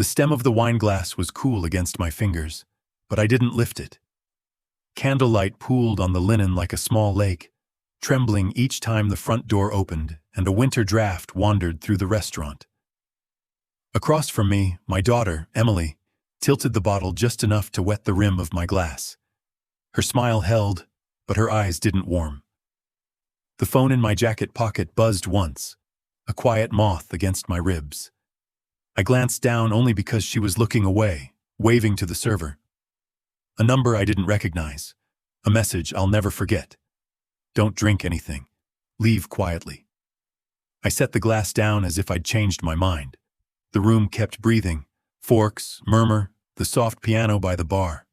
The stem of the wine glass was cool against my fingers, but I didn't lift it. Candlelight pooled on the linen like a small lake, trembling each time the front door opened and a winter draft wandered through the restaurant. Across from me, my daughter, Emily, tilted the bottle just enough to wet the rim of my glass. Her smile held, but her eyes didn't warm. The phone in my jacket pocket buzzed once, a quiet moth against my ribs. I glanced down only because she was looking away, waving to the server. A number I didn't recognize. A message I'll never forget. Don't drink anything. Leave quietly. I set the glass down as if I'd changed my mind. The room kept breathing. Forks, murmur, the soft piano by the bar.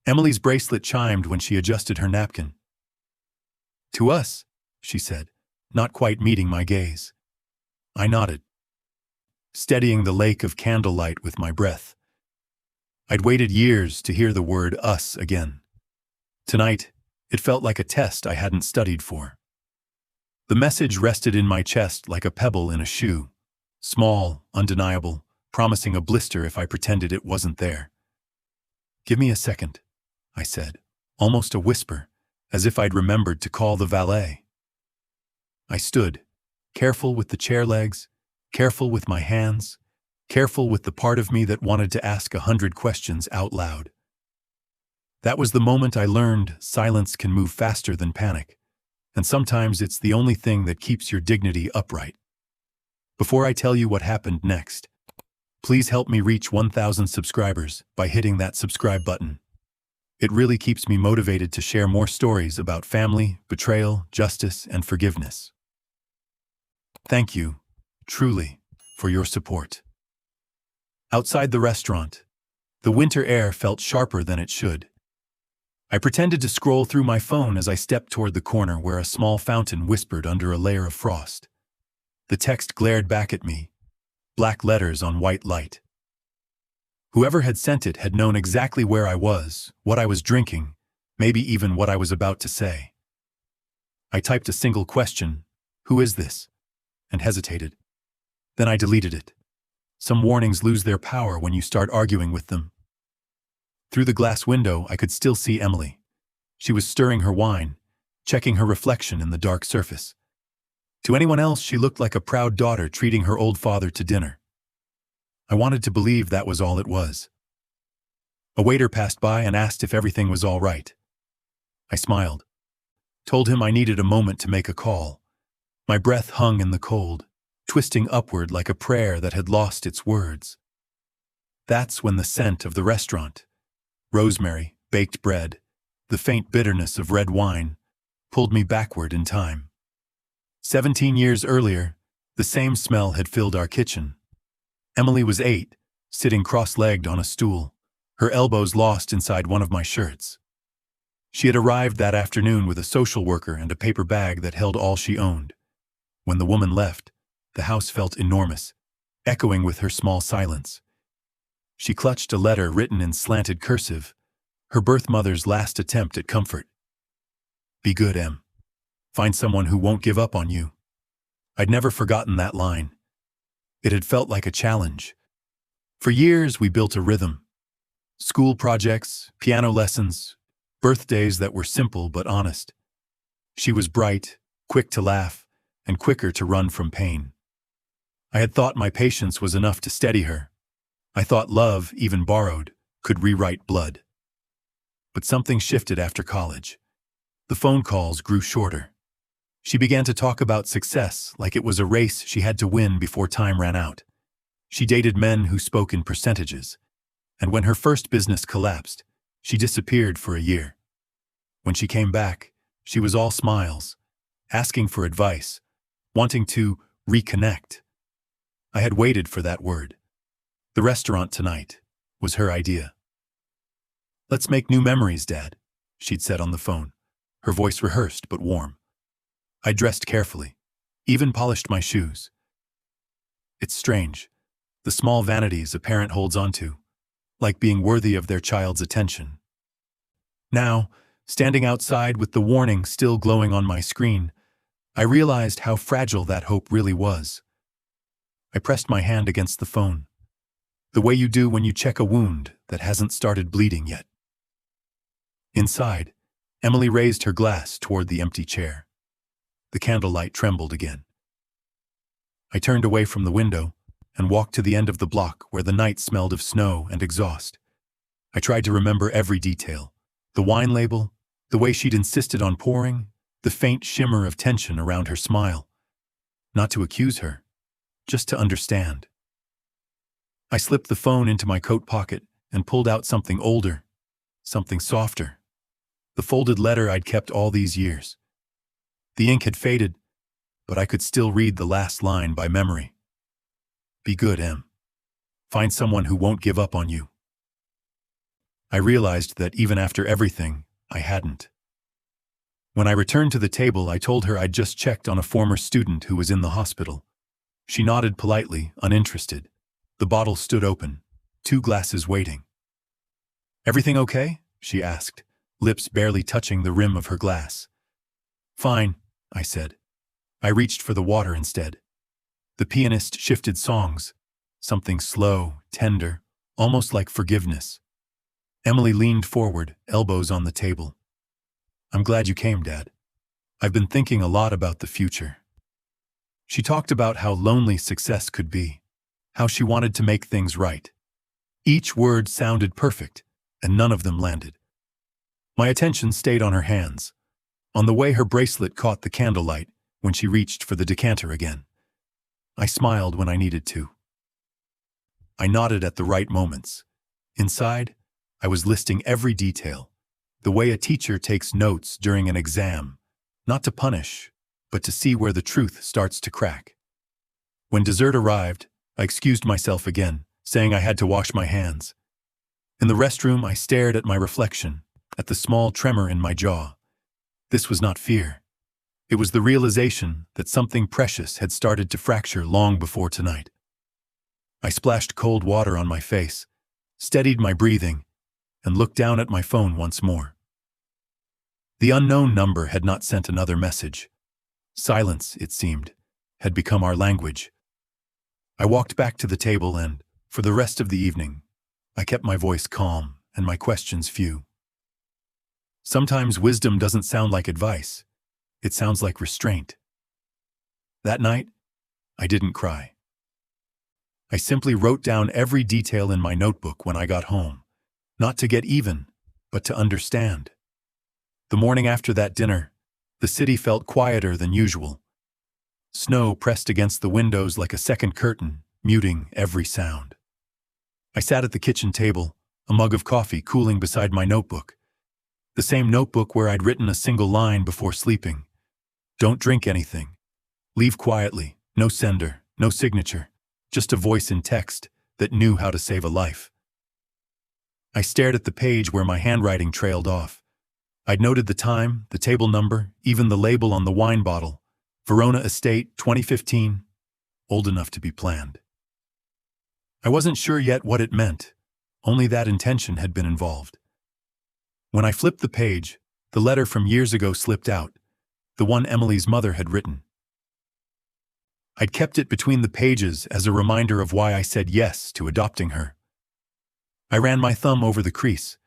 Emily's bracelet chimed when she adjusted her napkin. To us, she said, not quite meeting my gaze. I nodded, steadying the lake of candlelight with my breath. I'd waited years to hear the word us again. Tonight, it felt like a test I hadn't studied for. The message rested in my chest like a pebble in a shoe, small, undeniable, promising a blister if I pretended it wasn't there. Give me a second, I said, almost a whisper, as if I'd remembered to call the valet. I stood, careful with the chair legs, careful with my hands, careful with the part of me that wanted to ask 100 questions out loud. That was the moment I learned silence can move faster than panic, and sometimes it's the only thing that keeps your dignity upright. Before I tell you what happened next, please help me reach 1,000 subscribers by hitting that subscribe button. It really keeps me motivated to share more stories about family, betrayal, justice, and forgiveness. Thank you, truly, for your support. Outside the restaurant, the winter air felt sharper than it should. I pretended to scroll through my phone as I stepped toward the corner where a small fountain whispered under a layer of frost. The text glared back at me, black letters on white light. Whoever had sent it had known exactly where I was, what I was drinking, maybe even what I was about to say. I typed a single question, "Who is this?" and hesitated. Then I deleted it. Some warnings lose their power when you start arguing with them. Through the glass window, I could still see Emily. She was stirring her wine, checking her reflection in the dark surface. To anyone else, she looked like a proud daughter treating her old father to dinner. I wanted to believe that was all it was. A waiter passed by and asked if everything was all right. I smiled, told him I needed a moment to make a call. My breath hung in the cold, twisting upward like a prayer that had lost its words. That's when the scent of the restaurant, rosemary, baked bread, the faint bitterness of red wine, pulled me backward in time. 17 years earlier, the same smell had filled our kitchen. Emily was 8, sitting cross-legged on a stool, her elbows lost inside one of my shirts. She had arrived that afternoon with a social worker and a paper bag that held all she owned. When the woman left, the house felt enormous, echoing with her small silence. She clutched a letter written in slanted cursive, her birth mother's last attempt at comfort. Be good, Em. Find someone who won't give up on you. I'd never forgotten that line. It had felt like a challenge. For years, we built a rhythm. School projects, piano lessons, birthdays that were simple but honest. She was bright, quick to laugh, and quicker to run from pain. I had thought my patience was enough to steady her. I thought love, even borrowed, could rewrite blood. But something shifted after college. The phone calls grew shorter. She began to talk about success like it was a race she had to win before time ran out. She dated men who spoke in percentages. And when her first business collapsed, she disappeared for a year. When she came back, she was all smiles, asking for advice, wanting to reconnect. I had waited for that word. The restaurant tonight was her idea. Let's make new memories, Dad, she'd said on the phone, her voice rehearsed but warm. I dressed carefully, even polished my shoes. It's strange, the small vanities a parent holds onto, like being worthy of their child's attention. Now, standing outside with the warning still glowing on my screen, I realized how fragile that hope really was. I pressed my hand against the phone. the way you do when you check a wound that hasn't started bleeding yet. Inside, Emily raised her glass toward the empty chair. The candlelight trembled again. I turned away from the window and walked to the end of the block where the night smelled of snow and exhaust. I tried to remember every detail. The wine label, the way she'd insisted on pouring, the faint shimmer of tension around her smile. Not to accuse her, just to understand. I slipped the phone into my coat pocket and pulled out something older, something softer. The folded letter I'd kept all these years. The ink had faded, but I could still read the last line by memory. Be good, Em. Find someone who won't give up on you. I realized that even after everything, I hadn't. When I returned to the table, I told her I'd just checked on a former student who was in the hospital. She nodded politely, uninterested. The bottle stood open, 2 glasses waiting. Everything okay? She asked, lips barely touching the rim of her glass. Fine, I said. I reached for the water instead. The pianist shifted songs, something slow, tender, almost like forgiveness. Emily leaned forward, elbows on the table. I'm glad you came, Dad. I've been thinking a lot about the future. She talked about how lonely success could be, how she wanted to make things right. Each word sounded perfect, and none of them landed. My attention stayed on her hands, on the way her bracelet caught the candlelight when she reached for the decanter again. I smiled when I needed to. I nodded at the right moments. Inside, I was listing every detail, the way a teacher takes notes during an exam, not to punish, but to see where the truth starts to crack. When dessert arrived, I excused myself again, saying I had to wash my hands. In the restroom, I stared at my reflection, at the small tremor in my jaw. This was not fear. It was the realization that something precious had started to fracture long before tonight. I splashed cold water on my face, steadied my breathing, and looked down at my phone once more. The unknown number had not sent another message. Silence, it seemed, had become our language. I walked back to the table and, for the rest of the evening, I kept my voice calm and my questions few. Sometimes wisdom doesn't sound like advice. It sounds like restraint. That night, I didn't cry. I simply wrote down every detail in my notebook when I got home, not to get even, but to understand. The morning after that dinner, the city felt quieter than usual. Snow pressed against the windows like a second curtain, muting every sound. I sat at the kitchen table, a mug of coffee cooling beside my notebook. The same notebook where I'd written a single line before sleeping. Don't drink anything. Leave quietly. No sender, no signature. Just a voice in text that knew how to save a life. I stared at the page where my handwriting trailed off. I'd noted the time, the table number, even the label on the wine bottle. Verona Estate, 2015. Old enough to be planned. I wasn't sure yet what it meant. Only that intention had been involved. When I flipped the page, the letter from years ago slipped out, the one Emily's mother had written. I'd kept it between the pages as a reminder of why I said yes to adopting her. I ran my thumb over the crease.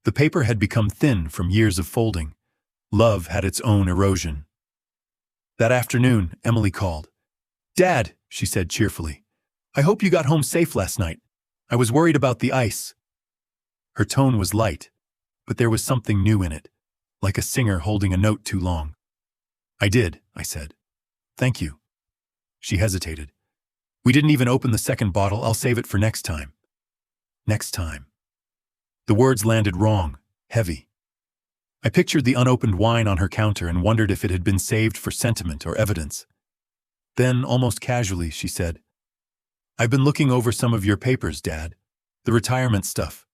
The paper had become thin from years of folding. Love had its own erosion. That afternoon, Emily called. "Dad," she said cheerfully, "I hope you got home safe last night. I was worried about the ice." Her tone was light, but there was something new in it, like a singer holding a note too long. "I did," I said. "Thank you." She hesitated. "We didn't even open the second bottle. I'll save it for next time." Next time. The words landed wrong, heavy. I pictured the unopened wine on her counter and wondered if it had been saved for sentiment or evidence. Then, almost casually, she said, "I've been looking over some of your papers, Dad. The retirement stuff.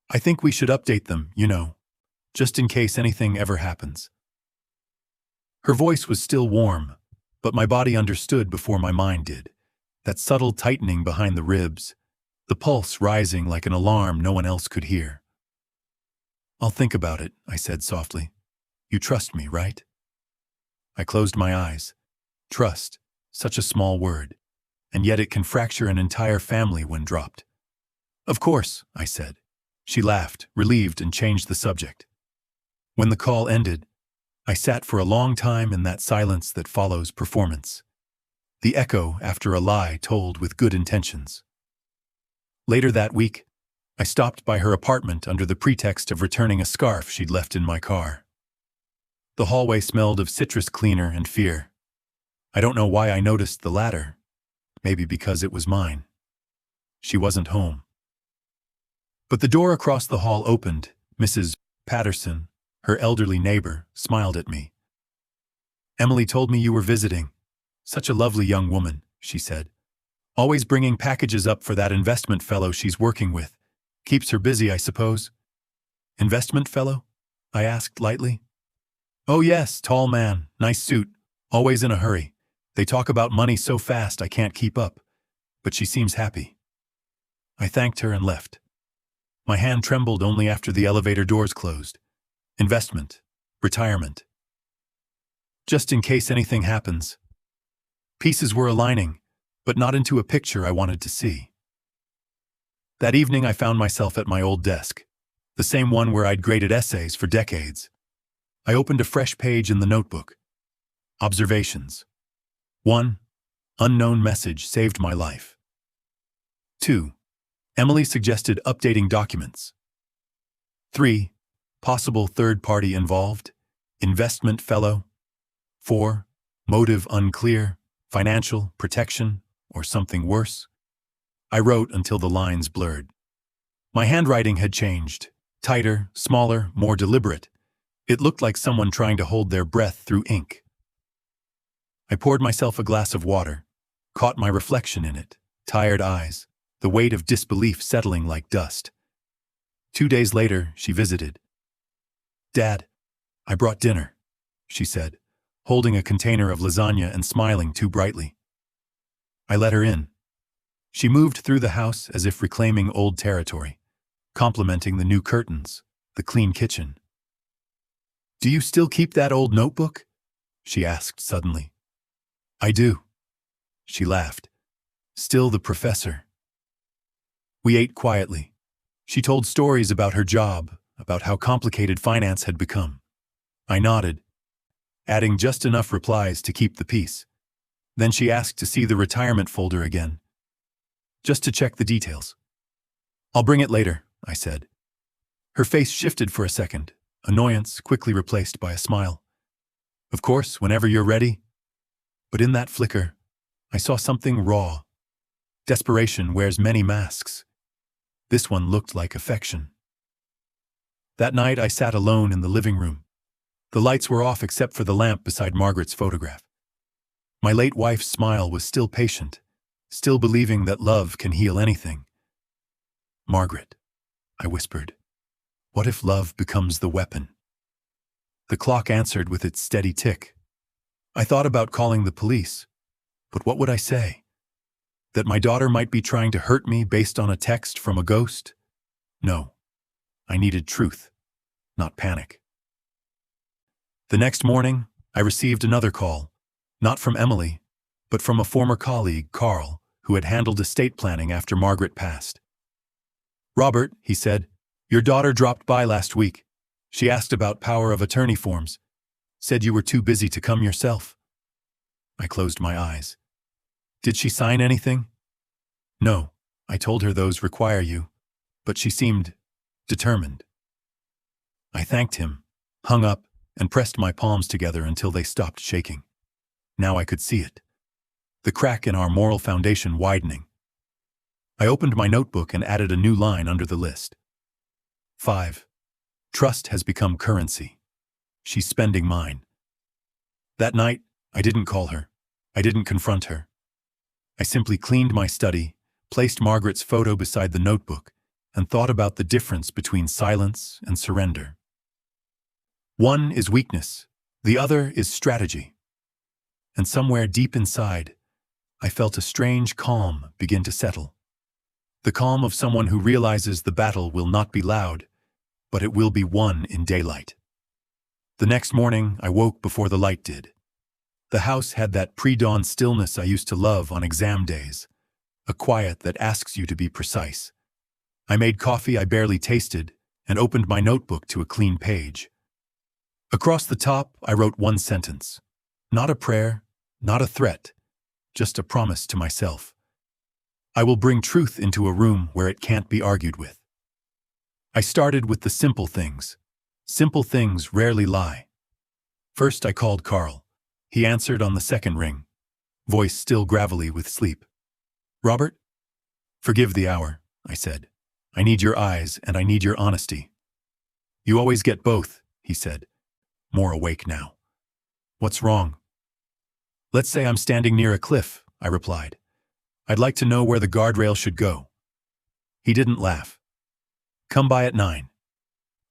I think we should update them, just in case anything ever happens." Her voice was still warm, but my body understood before my mind did. That subtle tightening behind the ribs, the pulse rising like an alarm no one else could hear. "I'll think about it," I said softly. "You trust me, right?" I closed my eyes. Trust, such a small word, and yet it can fracture an entire family when dropped. Of course, I said. She laughed, relieved, and changed the subject. When the call ended, I sat for a long time in that silence that follows performance. The echo after a lie told with good intentions. Later that week, I stopped by her apartment under the pretext of returning a scarf she'd left in my car. The hallway smelled of citrus cleaner and fear. I don't know why I noticed the latter. Maybe because it was mine. She wasn't home. But the door across the hall opened. Mrs. Patterson, her elderly neighbor, smiled at me. "Emily told me you were visiting. Such a lovely young woman," she said. "Always bringing packages up for that investment fellow she's working with. Keeps her busy, I suppose." "Investment fellow?" I asked lightly. "Oh yes, tall man, nice suit, always in a hurry. They talk about money so fast I can't keep up. But she seems happy." I thanked her and left. My hand trembled only after the elevator doors closed. Investment. Retirement. Just in case anything happens. Pieces were aligning, but not into a picture I wanted to see. That evening I found myself at my old desk, the same one where I'd graded essays for decades. I opened a fresh page in the notebook. Observations. 1. Unknown message saved my life. 2. Emily suggested updating documents. 3. Possible third party involved. Investment fellow. 4. Motive unclear. Financial, protection, or something worse. I wrote until the lines blurred. My handwriting had changed. Tighter, smaller, more deliberate. It looked like someone trying to hold their breath through ink. I poured myself a glass of water, caught my reflection in it, tired eyes, the weight of disbelief settling like dust. 2 days later, she visited. "Dad, I brought dinner," she said, holding a container of lasagna and smiling too brightly. I let her in. She moved through the house as if reclaiming old territory, complimenting the new curtains, the clean kitchen. "Do you still keep that old notebook?" she asked suddenly. "I do." She laughed. "Still the professor." We ate quietly. She told stories about her job, about how complicated finance had become. I nodded, adding just enough replies to keep the peace. Then she asked to see the retirement folder again, just to check the details. "I'll bring it later," I said. Her face shifted for a second, annoyance quickly replaced by a smile. "Of course, whenever you're ready." But in that flicker, I saw something raw. Desperation wears many masks. This one looked like affection. That night I sat alone in the living room. The lights were off except for the lamp beside Margaret's photograph. My late wife's smile was still patient, still believing that love can heal anything. "Margaret," I whispered, "what if love becomes the weapon?" The clock answered with its steady tick. I thought about calling the police, but what would I say? That my daughter might be trying to hurt me based on a text from a ghost? No. I needed truth, not panic. The next morning, I received another call, not from Emily, but from a former colleague, Carl, who had handled estate planning after Margaret passed. "Robert," he said, "your daughter dropped by last week. She asked about power of attorney forms. Said you were too busy to come yourself." I closed my eyes. "Did she sign anything?" "No, I told her those require you, but she seemed determined." I thanked him, hung up, and pressed my palms together until they stopped shaking. Now I could see it. The crack in our moral foundation widening. I opened my notebook and added a new line under the list. 5. Trust has become currency. She's spending mine. That night, I didn't call her. I didn't confront her. I simply cleaned my study, placed Margaret's photo beside the notebook, and thought about the difference between silence and surrender. One is weakness, the other is strategy. And somewhere deep inside, I felt a strange calm begin to settle. The calm of someone who realizes the battle will not be loud, but it will be won in daylight. The next morning, I woke before the light did. The house had that pre-dawn stillness I used to love on exam days, a quiet that asks you to be precise. I made coffee I barely tasted and opened my notebook to a clean page. Across the top, I wrote one sentence. Not a prayer, not a threat, just a promise to myself. I will bring truth into a room where it can't be argued with. I started with the simple things. Simple things rarely lie. First, I called Carl. He answered on the second ring, voice still gravelly with sleep. "Robert?" "Forgive the hour," I said. "I need your eyes and I need your honesty." "You always get both," he said, more awake now. "What's wrong?" "Let's say I'm standing near a cliff," I replied. "I'd like to know where the guardrail should go." He didn't laugh. "Come by at 9.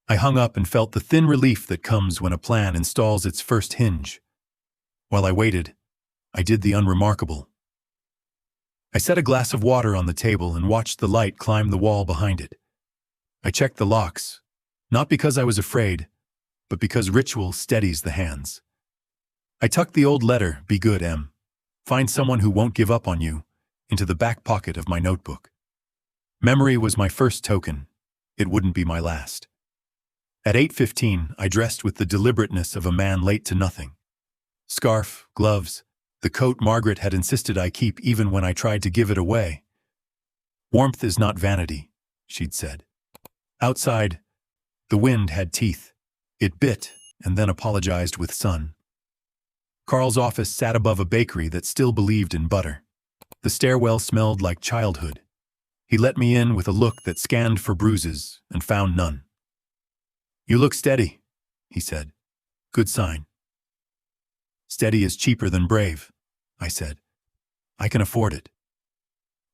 I hung up and felt the thin relief that comes when a plan installs its first hinge. While I waited, I did the unremarkable. I set a glass of water on the table and watched the light climb the wall behind it. I checked the locks, not because I was afraid, but because ritual steadies the hands. I tucked the old letter, "Be good, M. Find someone who won't give up on you," into the back pocket of my notebook. Memory was my first token. It wouldn't be my last. At 8:15, I dressed with the deliberateness of a man late to nothing. Scarf, gloves, the coat Margaret had insisted I keep even when I tried to give it away. "Warmth is not vanity," she'd said. Outside, the wind had teeth. It bit and then apologized with sun. Carl's office sat above a bakery that still believed in butter. The stairwell smelled like childhood. He let me in with a look that scanned for bruises and found none. "You look steady," he said. "Good sign." "Steady is cheaper than brave," I said. "I can afford it."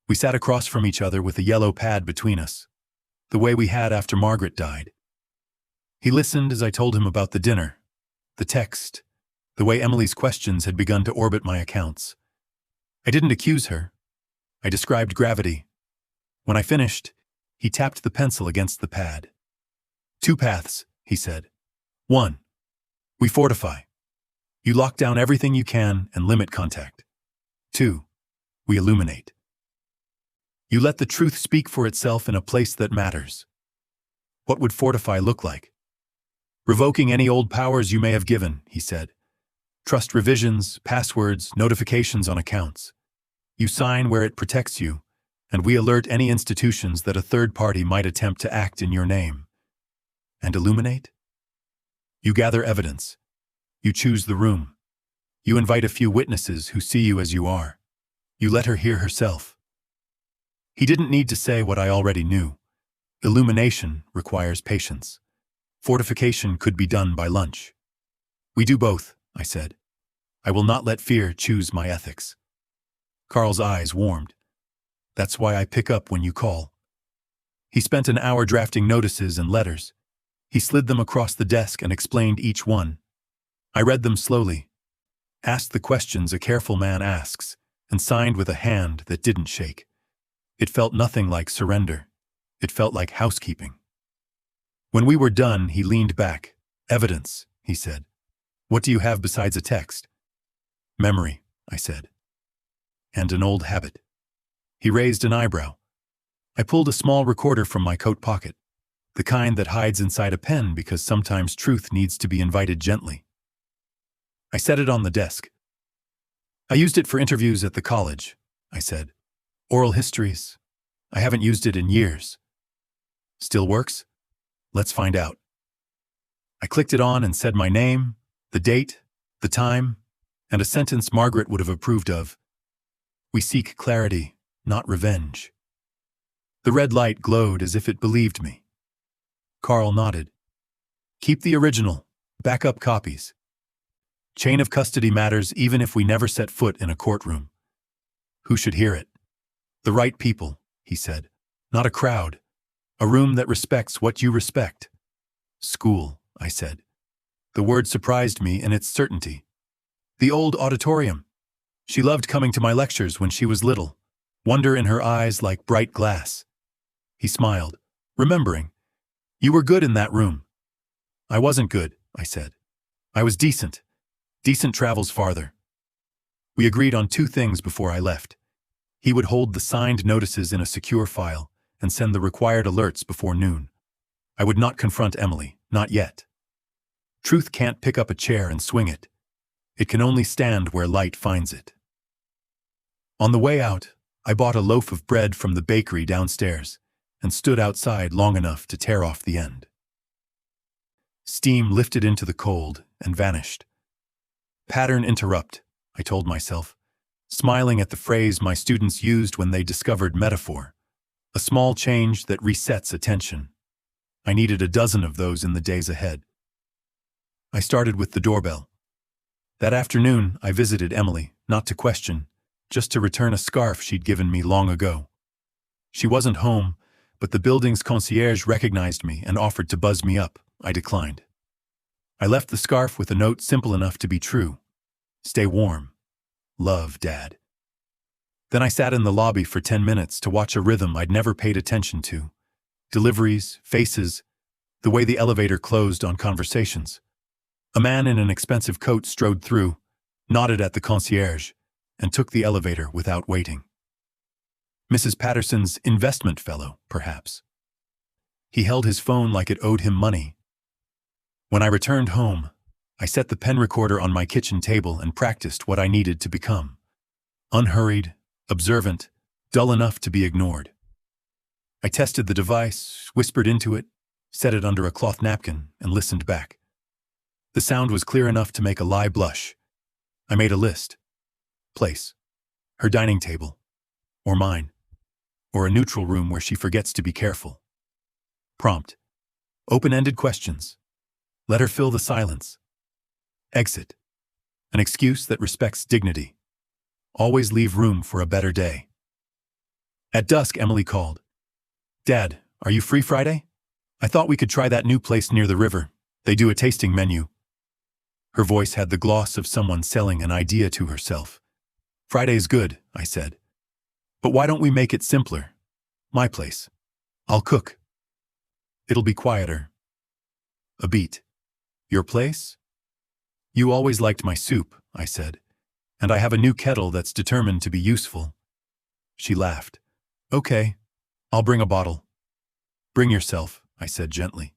We sat across from each other with a yellow pad between us, the way we had after Margaret died. He listened as I told him about the dinner, the text, the way Emily's questions had begun to orbit my accounts. I didn't accuse her. I described gravity. When I finished, he tapped the pencil against the pad. "2 paths," he said. 1. We fortify. You lock down everything you can and limit contact. 2. We illuminate. You let the truth speak for itself in a place that matters. What would fortify look like? "Revoking any old powers you may have given," he said. "Trust revisions, passwords, notifications on accounts. You sign where it protects you, and we alert any institutions that a third party might attempt to act in your name." And illuminate? You gather evidence. You choose the room. You invite a few witnesses who see you as you are. You let her hear herself. He didn't need to say what I already knew. Illumination requires patience. Fortification could be done by lunch. "We do both," I said. "I will not let fear choose my ethics." Carl's eyes warmed. "That's why I pick up when you call." He spent an hour drafting notices and letters. He slid them across the desk and explained each one. I read them slowly, asked the questions a careful man asks, and signed with a hand that didn't shake. It felt nothing like surrender. It felt like housekeeping. When we were done, he leaned back. "Evidence," he said. "What do you have besides a text?" "Memory," I said. "And an old habit." He raised an eyebrow. I pulled a small recorder from my coat pocket, the kind that hides inside a pen because sometimes truth needs to be invited gently. I set it on the desk. "I used it for interviews at the college," I said. "Oral histories. I haven't used it in years." "Still works?" "Let's find out." I clicked it on and said my name, the date, the time, and a sentence Margaret would have approved of. "We seek clarity, not revenge." The red light glowed as if it believed me. Carl nodded. "Keep the original. Backup copies. Chain of custody matters even if we never set foot in a courtroom." "Who should hear it?" "The right people," he said. "Not a crowd. A room that respects what you respect." "School," I said. The word surprised me in its certainty. "The old auditorium. She loved coming to my lectures when she was little. Wonder in her eyes like bright glass." He smiled, remembering. "You were good in that room." "I wasn't good," I said. "I was decent. Decent travels farther." We agreed on 2 things before I left. He would hold the signed notices in a secure file, and send the required alerts before noon. I would not confront Emily, not yet. Truth can't pick up a chair and swing it. It can only stand where light finds it. On the way out, I bought a loaf of bread from the bakery downstairs and stood outside long enough to tear off the end. Steam lifted into the cold and vanished. Pattern interrupt, I told myself, smiling at the phrase my students used when they discovered metaphor, a small change that resets attention. I needed a dozen of those in the days ahead. I started with the doorbell. That afternoon, I visited Emily, not to question, just to return a scarf she'd given me long ago. She wasn't home, but the building's concierge recognized me and offered to buzz me up. I declined. I left the scarf with a note simple enough to be true. Stay warm. Love, Dad. Then I sat in the lobby for 10 minutes to watch a rhythm I'd never paid attention to. Deliveries, faces, the way the elevator closed on conversations. A man in an expensive coat strode through, nodded at the concierge, and took the elevator without waiting. Mrs. Patterson's investment fellow, perhaps. He held his phone like it owed him money. When I returned home, I set the pen recorder on my kitchen table and practiced what I needed to become. Unhurried, observant, dull enough to be ignored. I tested the device, whispered into it, set it under a cloth napkin, and listened back. The sound was clear enough to make a lie blush. I made a list. Place. Her dining table. Or mine. Or a neutral room where she forgets to be careful. Prompt. Open-ended questions. Let her fill the silence. Exit. An excuse that respects dignity. Always leave room for a better day. At dusk, Emily called. Dad, are you free Friday? I thought we could try that new place near the river. They do a tasting menu. Her voice had the gloss of someone selling an idea to herself. Friday's good, I said. But why don't we make it simpler? My place. I'll cook. It'll be quieter. A beat. Your place? You always liked my soup, I said, and I have a new kettle that's determined to be useful. She laughed. Okay, I'll bring a bottle. Bring yourself, I said gently.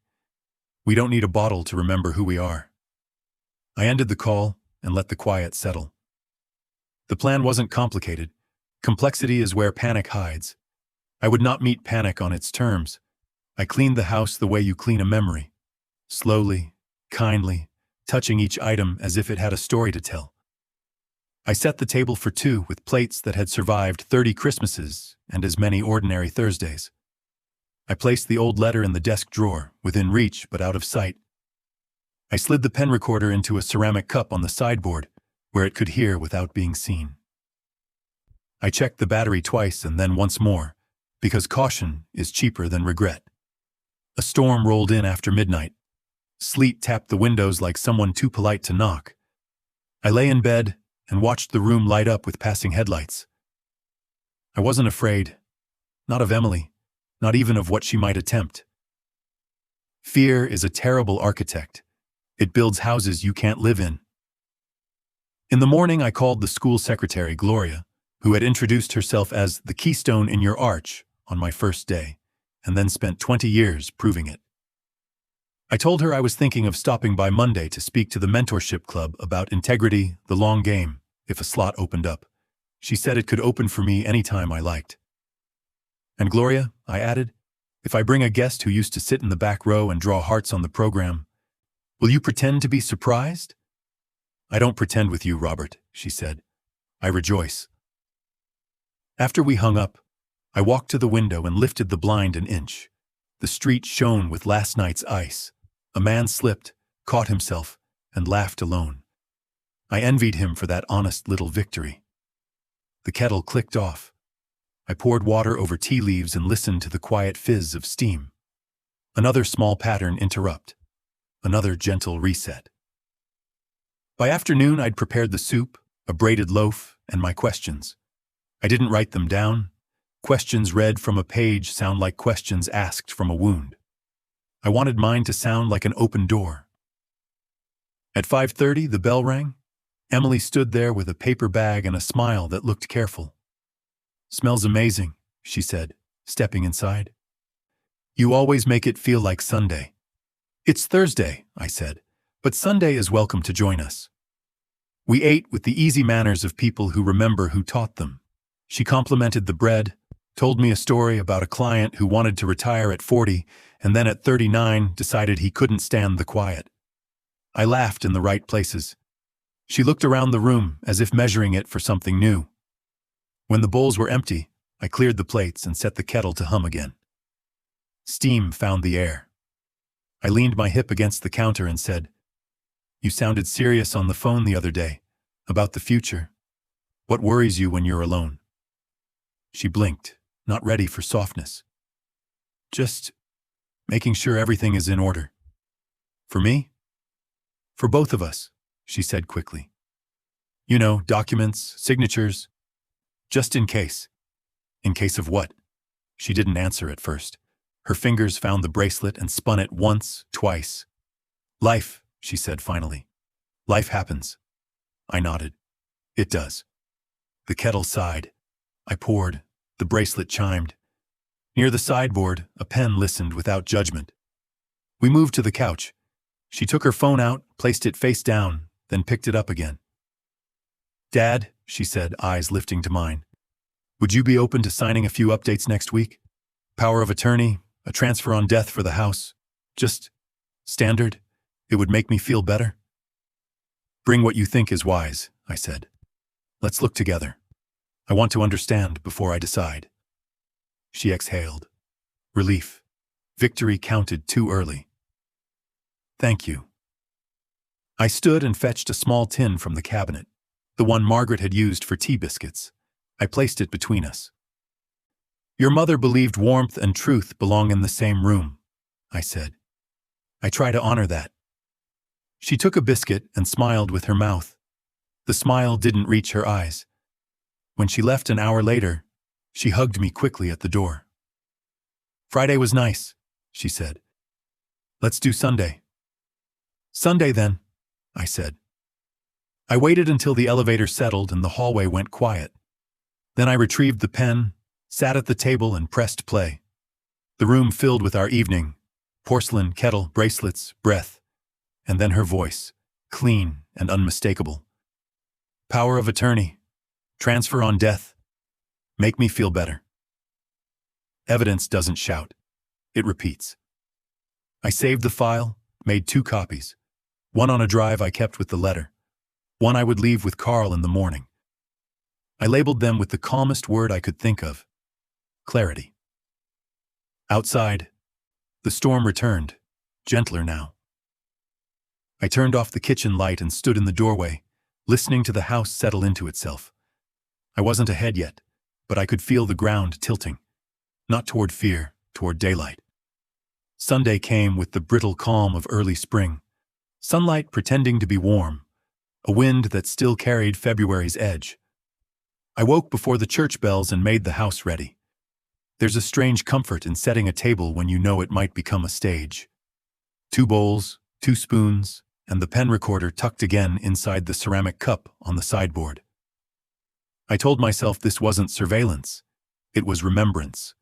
We don't need a bottle to remember who we are. I ended the call and let the quiet settle. The plan wasn't complicated. Complexity is where panic hides. I would not meet panic on its terms. I cleaned the house the way you clean a memory. Slowly, kindly, touching each item as if it had a story to tell. I set the table for two with plates that had survived 30 Christmases and as many ordinary Thursdays. I placed the old letter in the desk drawer, within reach but out of sight. I slid the pen recorder into a ceramic cup on the sideboard, where it could hear without being seen. I checked the battery twice and then once more, because caution is cheaper than regret. A storm rolled in after midnight. Sleet tapped the windows like someone too polite to knock. I lay in bed and watched the room light up with passing headlights. I wasn't afraid, not of Emily, not even of what she might attempt. Fear is a terrible architect. It builds houses you can't live in. In the morning, I called the school secretary, Gloria, who had introduced herself as the keystone in your arch on my first day, and then spent 20 years proving it. I told her I was thinking of stopping by Monday to speak to the mentorship club about integrity, the long game, if a slot opened up. She said it could open for me anytime I liked. And Gloria, I added, if I bring a guest who used to sit in the back row and draw hearts on the program, will you pretend to be surprised? I don't pretend with you, Robert, she said. I rejoice. After we hung up, I walked to the window and lifted the blind an inch. The street shone with last night's ice. A man slipped, caught himself, and laughed alone. I envied him for that honest little victory. The kettle clicked off. I poured water over tea leaves and listened to the quiet fizz of steam. Another small pattern interrupt. Another gentle reset. By afternoon, I'd prepared the soup, a braided loaf, and my questions. I didn't write them down. Questions read from a page sound like questions asked from a wound. I wanted mine to sound like an open door. At 5:30, the bell rang. Emily stood there with a paper bag and a smile that looked careful. Smells amazing, she said, stepping inside. You always make it feel like Sunday. It's Thursday, I said, but Sunday is welcome to join us. We ate with the easy manners of people who remember who taught them. She complimented the bread, told me a story about a client who wanted to retire at 40 and then at 39 decided he couldn't stand the quiet. I laughed in the right places. She looked around the room as if measuring it for something new. When the bowls were empty, I cleared the plates and set the kettle to hum again. Steam found the air. I leaned my hip against the counter and said, "You sounded serious on the phone the other day, about the future. What worries you when you're alone?" She blinked, not ready for softness. "Just making sure everything is in order." "For me?" "For both of us," she said quickly. "You know, documents, signatures, just in case." "In case of what?" She didn't answer at first. Her fingers found the bracelet and spun it once, twice. "Life," she said finally. "Life happens." I nodded. "It does." The kettle sighed. I poured. The bracelet chimed. Near the sideboard, a pen listened without judgment. We moved to the couch. She took her phone out, placed it face down, then picked it up again. "Dad," she said, eyes lifting to mine, "would you be open to signing a few updates next week? Power of attorney, a transfer on death for the house. Just standard. It would make me feel better." "Bring what you think is wise," I said. "Let's look together. I want to understand before I decide." She exhaled. Relief. Victory counted too early. "Thank you." I stood and fetched a small tin from the cabinet, the one Margaret had used for tea biscuits. I placed it between us. "Your mother believed warmth and truth belong in the same room," I said. "I try to honor that." She took a biscuit and smiled with her mouth. The smile didn't reach her eyes. When she left an hour later, she hugged me quickly at the door. "Friday was nice," she said. "Let's do Sunday." "Sunday then," I said. I waited until the elevator settled and the hallway went quiet. Then I retrieved the pen, sat at the table and pressed play. The room filled with our evening, porcelain, kettle, bracelets, breath, and then her voice, clean and unmistakable. "Power of attorney. Transfer on death. Make me feel better." Evidence doesn't shout. It repeats. I saved the file, made 2 copies. One on a drive I kept with the letter. One I would leave with Carl in the morning. I labeled them with the calmest word I could think of. Clarity. Outside, the storm returned, gentler now. I turned off the kitchen light and stood in the doorway, listening to the house settle into itself. I wasn't ahead yet, but I could feel the ground tilting. Not toward fear, toward daylight. Sunday came with the brittle calm of early spring. Sunlight pretending to be warm. A wind that still carried February's edge. I woke before the church bells and made the house ready. There's a strange comfort in setting a table when you know it might become a stage. 2 bowls, 2 spoons, and the pen recorder tucked again inside the ceramic cup on the sideboard. I told myself this wasn't surveillance. It was remembrance,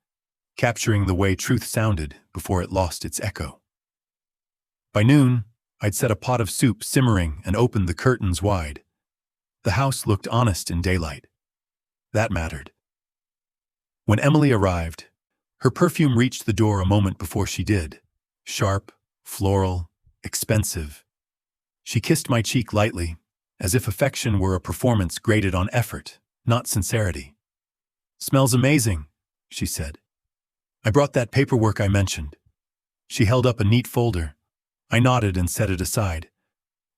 capturing the way truth sounded before it lost its echo. By noon, I'd set a pot of soup simmering and opened the curtains wide. The house looked honest in daylight. That mattered. When Emily arrived, her perfume reached the door a moment before she did. Sharp, floral, expensive. She kissed my cheek lightly, as if affection were a performance graded on effort, not sincerity. "Smells amazing," she said. "I brought that paperwork I mentioned." She held up a neat folder. I nodded and set it aside.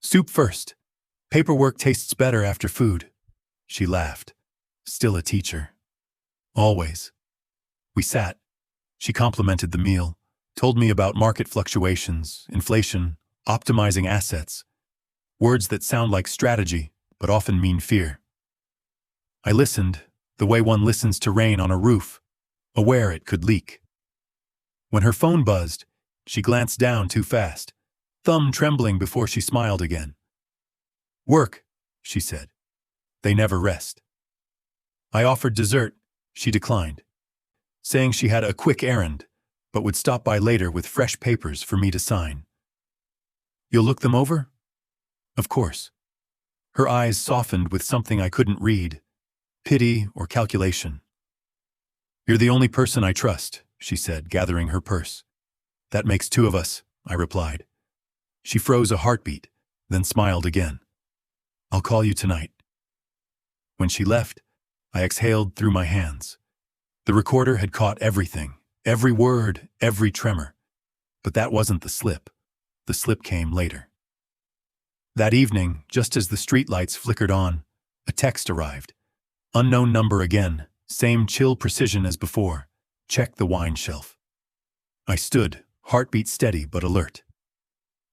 "Soup first. Paperwork tastes better after food." She laughed. Still a teacher. Always. We sat. She complimented the meal, told me about market fluctuations, inflation, optimizing assets. Words that sound like strategy, but often mean fear. I listened, the way one listens to rain on a roof, aware it could leak. When her phone buzzed, she glanced down too fast, thumb trembling before she smiled again. "Work," she said. "They never rest." I offered dessert. She declined, saying she had a quick errand, but would stop by later with fresh papers for me to sign. You'll look them over? Of course. Her eyes softened with something I couldn't read, pity or calculation. You're the only person I trust, she said, gathering her purse. That makes two of us, I replied. She froze a heartbeat, then smiled again. I'll call you tonight. When she left, I exhaled through my hands. The recorder had caught everything, every word, every tremor. But that wasn't the slip. The slip came later. That evening, just as the streetlights flickered on, a text arrived. Unknown number again, same chill precision as before. Check the wine shelf. I stood, heartbeat steady but alert.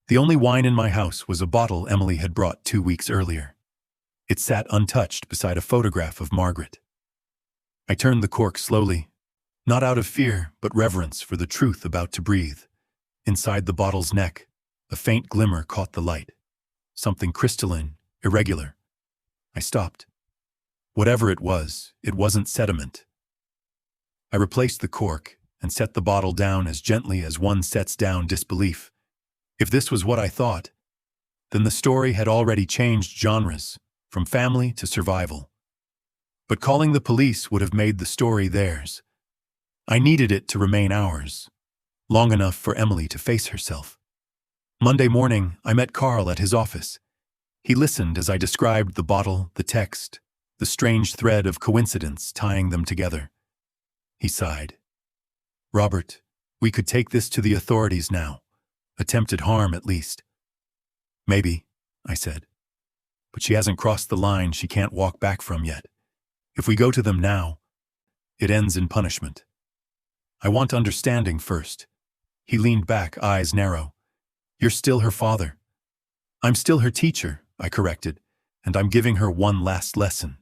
The only wine in my house was a bottle Emily had brought 2 weeks earlier. It sat untouched beside a photograph of Margaret. I turned the cork slowly, not out of fear, but reverence for the truth about to breathe. Inside the bottle's neck, a faint glimmer caught the light. Something crystalline, irregular. I stopped. Whatever it wasn't sediment. I replaced the cork and set the bottle down as gently as one sets down disbelief. If this was what I thought, then the story had already changed genres, from family to survival. But calling the police would have made the story theirs. I needed it to remain ours, long enough for Emily to face herself. Monday morning, I met Carl at his office. He listened as I described the bottle, the text, the strange thread of coincidence tying them together. He sighed. Robert, we could take this to the authorities now. Attempted harm, at least. Maybe, I said. But she hasn't crossed the line she can't walk back from yet. If we go to them now, it ends in punishment. I want understanding first. He leaned back, eyes narrow. You're still her father. I'm still her teacher, I corrected, and I'm giving her one last lesson.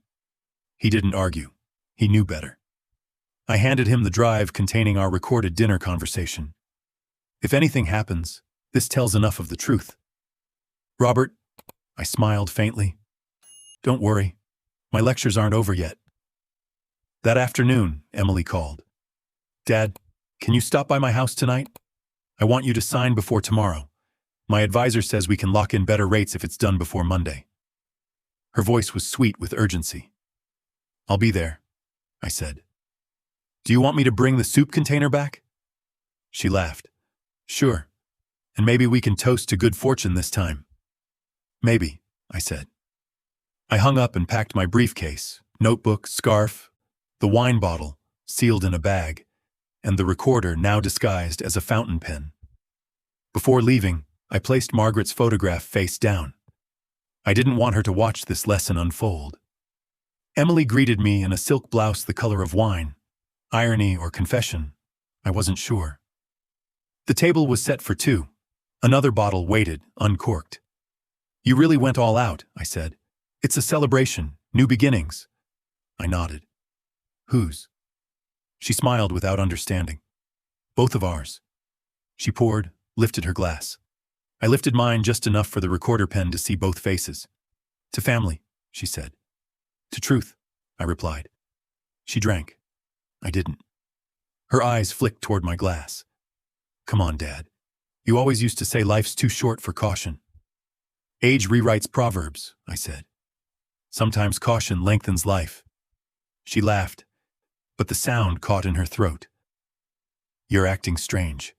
He didn't argue. He knew better. I handed him the drive containing our recorded dinner conversation. If anything happens, this tells enough of the truth. Robert, I smiled faintly. Don't worry. My lectures aren't over yet. That afternoon, Emily called. Dad, can you stop by my house tonight? I want you to sign before tomorrow. My advisor says we can lock in better rates if it's done before Monday. Her voice was sweet with urgency. I'll be there, I said. Do you want me to bring the soup container back? She laughed. Sure. And maybe we can toast to good fortune this time. Maybe, I said. I hung up and packed my briefcase, notebook, scarf, the wine bottle, sealed in a bag, and the recorder now disguised as a fountain pen. Before leaving, I placed Margaret's photograph face down. I didn't want her to watch this lesson unfold. Emily greeted me in a silk blouse the color of wine. Irony or confession, I wasn't sure. The table was set for two. Another bottle waited, uncorked. You really went all out, I said. It's a celebration, new beginnings. I nodded. Whose? She smiled without understanding. Both of ours. She poured, lifted her glass. I lifted mine just enough for the recorder pen to see both faces. To family, she said. To truth, I replied. She drank. I didn't. Her eyes flicked toward my glass. Come on, Dad. You always used to say life's too short for caution. Age rewrites proverbs, I said. Sometimes caution lengthens life. She laughed, but the sound caught in her throat. You're acting strange.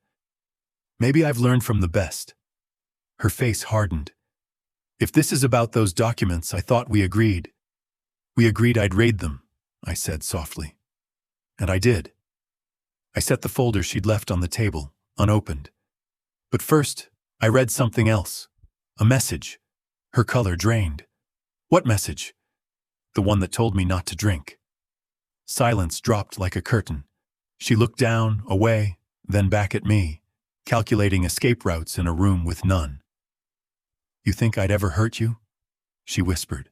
Maybe I've learned from the best. Her face hardened. If this is about those documents, I thought we agreed. We agreed I'd raid them, I said softly. And I did. I set the folder she'd left on the table, unopened. But first, I read something else. A message. Her color drained. What message? The one that told me not to drink. Silence dropped like a curtain. She looked down, away, then back at me, calculating escape routes in a room with none. You think I'd ever hurt you? She whispered.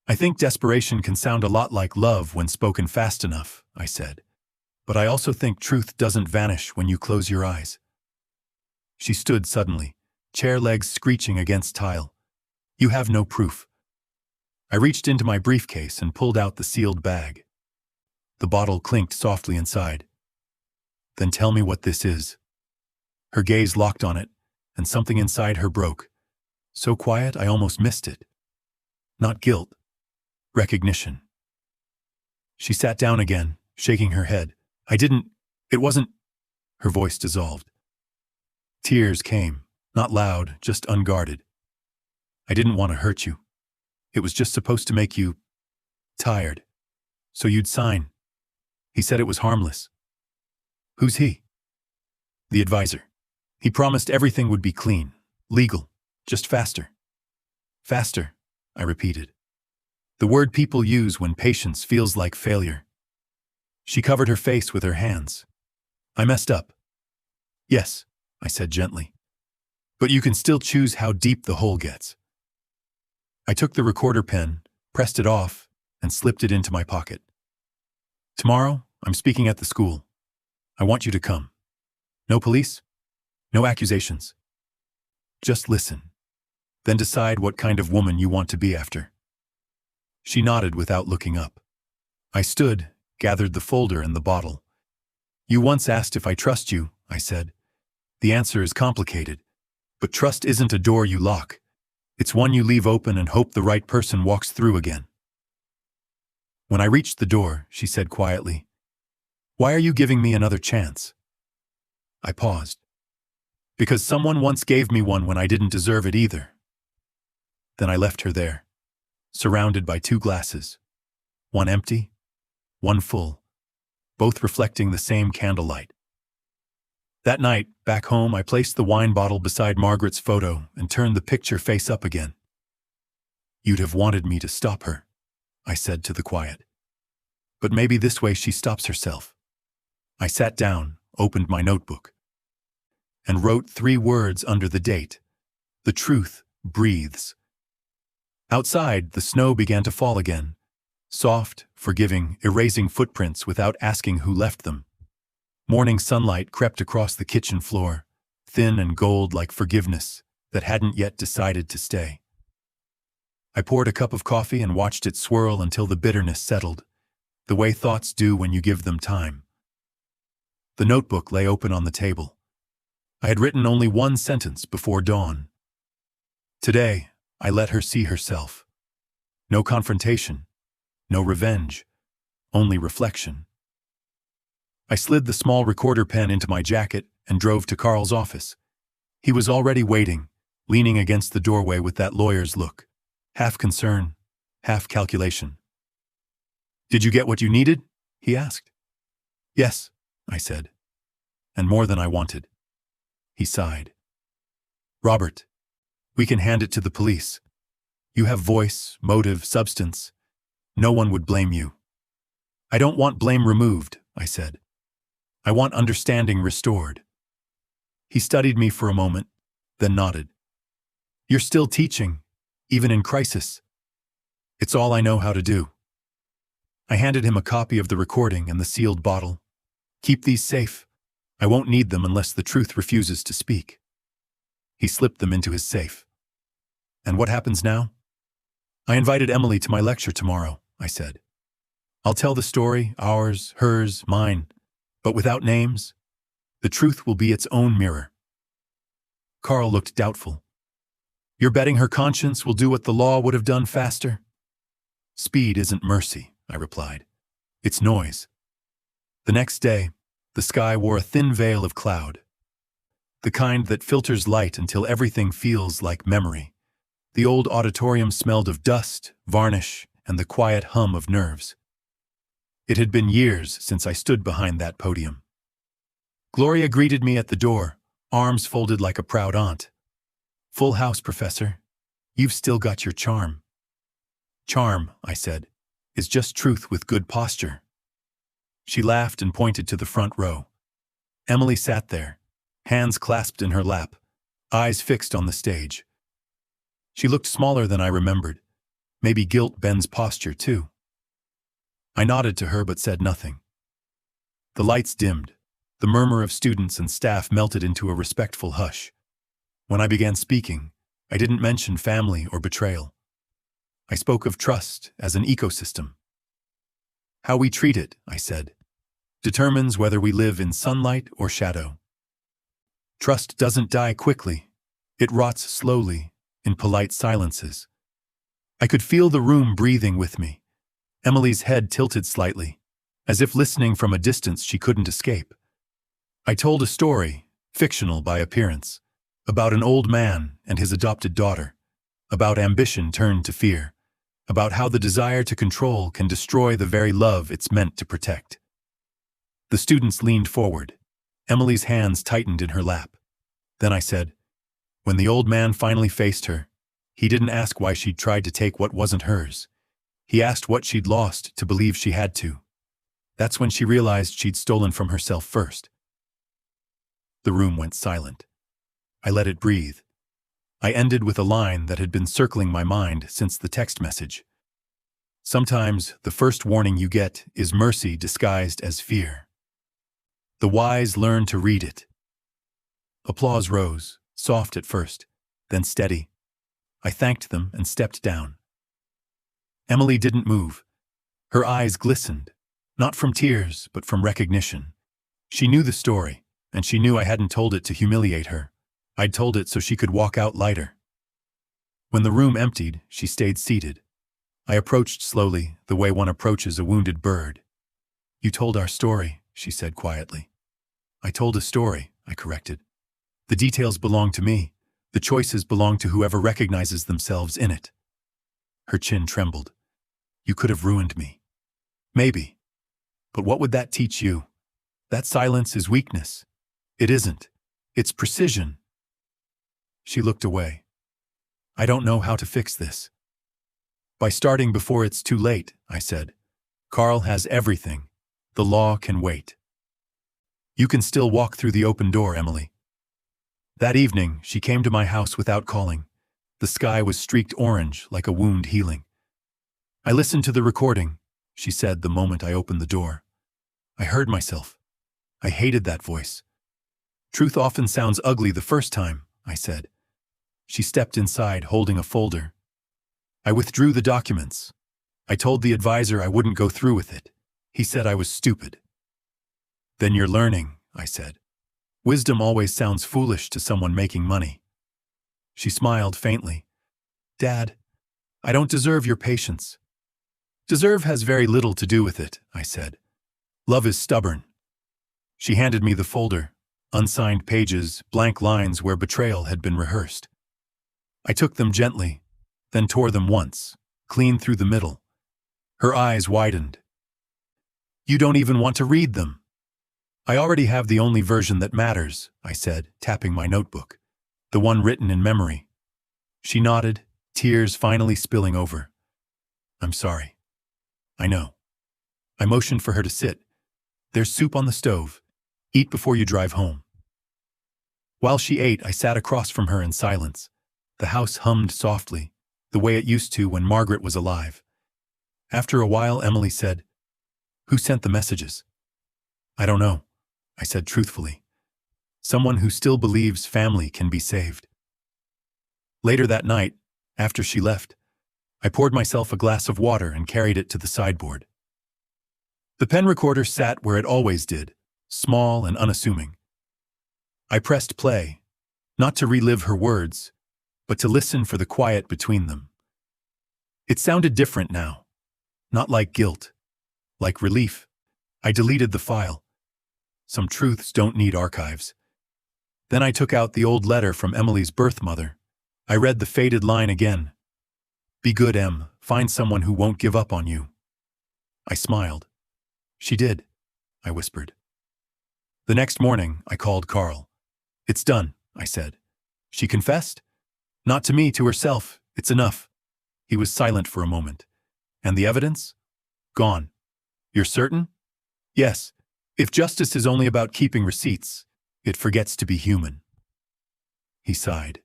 I think desperation can sound a lot like love when spoken fast enough, I said. But I also think truth doesn't vanish when you close your eyes. She stood suddenly, chair legs screeching against tile. You have no proof. I reached into my briefcase and pulled out the sealed bag. The bottle clinked softly inside. Then tell me what this is. Her gaze locked on it, and something inside her broke. So quiet I almost missed it. Not guilt. Recognition. She sat down again, shaking her head. It wasn't. Her voice dissolved. Tears came, not loud, just unguarded. I didn't want to hurt you. It was just supposed to make you tired. So you'd sign. He said it was harmless. Who's he? The advisor. He promised everything would be clean, legal, just faster. Faster, I repeated. The word people use when patience feels like failure. She covered her face with her hands. I messed up. Yes, I said gently. But you can still choose how deep the hole gets. I took the recorder pen, pressed it off, and slipped it into my pocket. Tomorrow, I'm speaking at the school. I want you to come. No police, no accusations. Just listen. Then decide what kind of woman you want to be after. She nodded without looking up. I stood, gathered the folder and the bottle. You once asked if I trust you, I said. The answer is complicated. But trust isn't a door you lock. It's one you leave open and hope the right person walks through again. When I reached the door, she said quietly, "Why are you giving me another chance?" I paused. Because someone once gave me one when I didn't deserve it either. Then I left her there, surrounded by two glasses, one empty, one full, both reflecting the same candlelight. That night, back home, I placed the wine bottle beside Margaret's photo and turned the picture face up again. You'd have wanted me to stop her, I said to the quiet. But maybe this way she stops herself. I sat down, opened my notebook, and wrote 3 words under the date. The truth breathes. Outside, the snow began to fall again, soft, forgiving, erasing footprints without asking who left them. Morning sunlight crept across the kitchen floor, thin and gold like forgiveness that hadn't yet decided to stay. I poured a cup of coffee and watched it swirl until the bitterness settled, the way thoughts do when you give them time. The notebook lay open on the table. I had written only 1 sentence before dawn. Today, I let her see herself. No confrontation, no revenge, only reflection. I slid the small recorder pen into my jacket and drove to Carl's office. He was already waiting, leaning against the doorway with that lawyer's look, half concern, half calculation. "Did you get what you needed?" he asked. "Yes," I said, "and more than I wanted." He sighed. "Robert, we can hand it to the police. You have voice, motive, substance. No one would blame you." "I don't want blame removed," I said. "I want understanding restored." He studied me for a moment, then nodded. "You're still teaching, even in crisis." "It's all I know how to do." I handed him a copy of the recording and the sealed bottle. "Keep these safe. I won't need them unless the truth refuses to speak." He slipped them into his safe. "And what happens now?" "I invited Emily to my lecture tomorrow," I said. "I'll tell the story, ours, hers, mine, but without names. The truth will be its own mirror." Carl looked doubtful. "You're betting her conscience will do what the law would have done faster?" "Speed isn't mercy," I replied. "It's noise." The next day, the sky wore a thin veil of cloud. The kind that filters light until everything feels like memory. The old auditorium smelled of dust, varnish, and the quiet hum of nerves. It had been years since I stood behind that podium. Gloria greeted me at the door, arms folded like a proud aunt. "Full house, Professor. You've still got your charm." "Charm," I said, "is just truth with good posture." She laughed and pointed to the front row. Emily sat there, hands clasped in her lap, eyes fixed on the stage. She looked smaller than I remembered. Maybe guilt bends posture, too. I nodded to her but said nothing. The lights dimmed. The murmur of students and staff melted into a respectful hush. When I began speaking, I didn't mention family or betrayal. I spoke of trust as an ecosystem. "How we treat it," I said, determines whether we live in sunlight or shadow. Trust doesn't die quickly. It rots slowly, in polite silences. I could feel the room breathing with me. Emily's head tilted slightly, as if listening from a distance she couldn't escape. I told a story, fictional by appearance, about an old man and his adopted daughter, about ambition turned to fear, about how the desire to control can destroy the very love it's meant to protect. The students leaned forward. Emily's hands tightened in her lap. Then I said, when the old man finally faced her, he didn't ask why she'd tried to take what wasn't hers. He asked what she'd lost to believe she had to. That's when she realized she'd stolen from herself first. The room went silent. I let it breathe. I ended with a line that had been circling my mind since the text message. Sometimes the first warning you get is mercy disguised as fear. The wise learn to read it. Applause rose, soft at first, then steady. I thanked them and stepped down. Emily didn't move. Her eyes glistened, not from tears, but from recognition. She knew the story, and she knew I hadn't told it to humiliate her. I'd told it so she could walk out lighter. When the room emptied, she stayed seated. I approached slowly, the way one approaches a wounded bird. You told our story, she said quietly. I told a story, I corrected. The details belong to me. The choices belong to whoever recognizes themselves in it. Her chin trembled. You could have ruined me. Maybe. But what would that teach you? That silence is weakness. It isn't. It's precision. She looked away. I don't know how to fix this. By starting before it's too late, I said. Carl has everything. The law can wait. You can still walk through the open door, Emily. That evening, she came to my house without calling. The sky was streaked orange, like a wound healing. I listened to the recording, she said the moment I opened the door. I heard myself. I hated that voice. Truth often sounds ugly the first time, I said. She stepped inside, holding a folder. I withdrew the documents. I told the advisor I wouldn't go through with it. He said I was stupid. Then you're learning, I said. Wisdom always sounds foolish to someone making money. She smiled faintly. Dad, I don't deserve your patience. Deserve has very little to do with it, I said. Love is stubborn. She handed me the folder, unsigned pages, blank lines where betrayal had been rehearsed. I took them gently, then tore them once, clean through the middle. Her eyes widened. You don't even want to read them. I already have the only version that matters, I said, tapping my notebook. The one written in memory. She nodded, tears finally spilling over. I'm sorry. I know. I motioned for her to sit. There's soup on the stove. Eat before you drive home. While she ate, I sat across from her in silence. The house hummed softly, the way it used to when Margaret was alive. After a while, Emily said, Who sent the messages? I don't know, I said truthfully. Someone who still believes family can be saved. Later that night, after she left, I poured myself a glass of water and carried it to the sideboard. The pen recorder sat where it always did, small and unassuming. I pressed play, not to relive her words, but to listen for the quiet between them. It sounded different now, not like guilt, like relief. I deleted the file. Some truths don't need archives. Then I took out the old letter from Emily's birth mother. I read the faded line again. Be good, Em. Find someone who won't give up on you. I smiled. She did, I whispered. The next morning, I called Carl. It's done, I said. She confessed? Not to me, to herself. It's enough. He was silent for a moment. And the evidence? Gone. You're certain? Yes. If justice is only about keeping receipts, it forgets to be human. He sighed.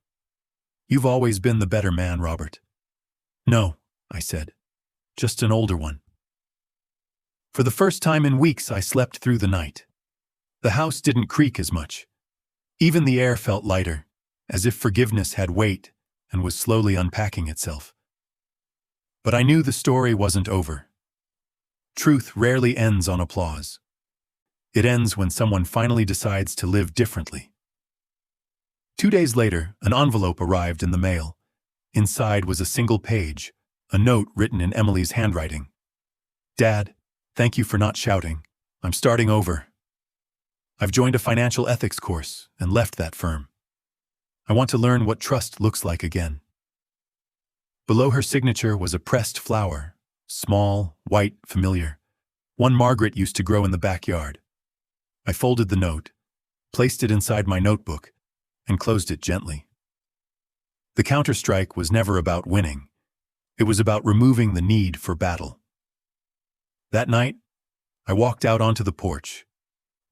You've always been the better man, Robert. No, I said. Just an older one. For the first time in weeks, I slept through the night. The house didn't creak as much. Even the air felt lighter, as if forgiveness had weight and was slowly unpacking itself. But I knew the story wasn't over. Truth rarely ends on applause. It ends when someone finally decides to live differently. 2 days later, an envelope arrived in the mail. Inside was a single page, a note written in Emily's handwriting. "Dad, thank you for not shouting. I'm starting over. I've joined a financial ethics course and left that firm. I want to learn what trust looks like again." Below her signature was a pressed flower, small, white, familiar, one Margaret used to grow in the backyard. I folded the note, placed it inside my notebook, and closed it gently. The counterstrike was never about winning. It was about removing the need for battle. That night, I walked out onto the porch,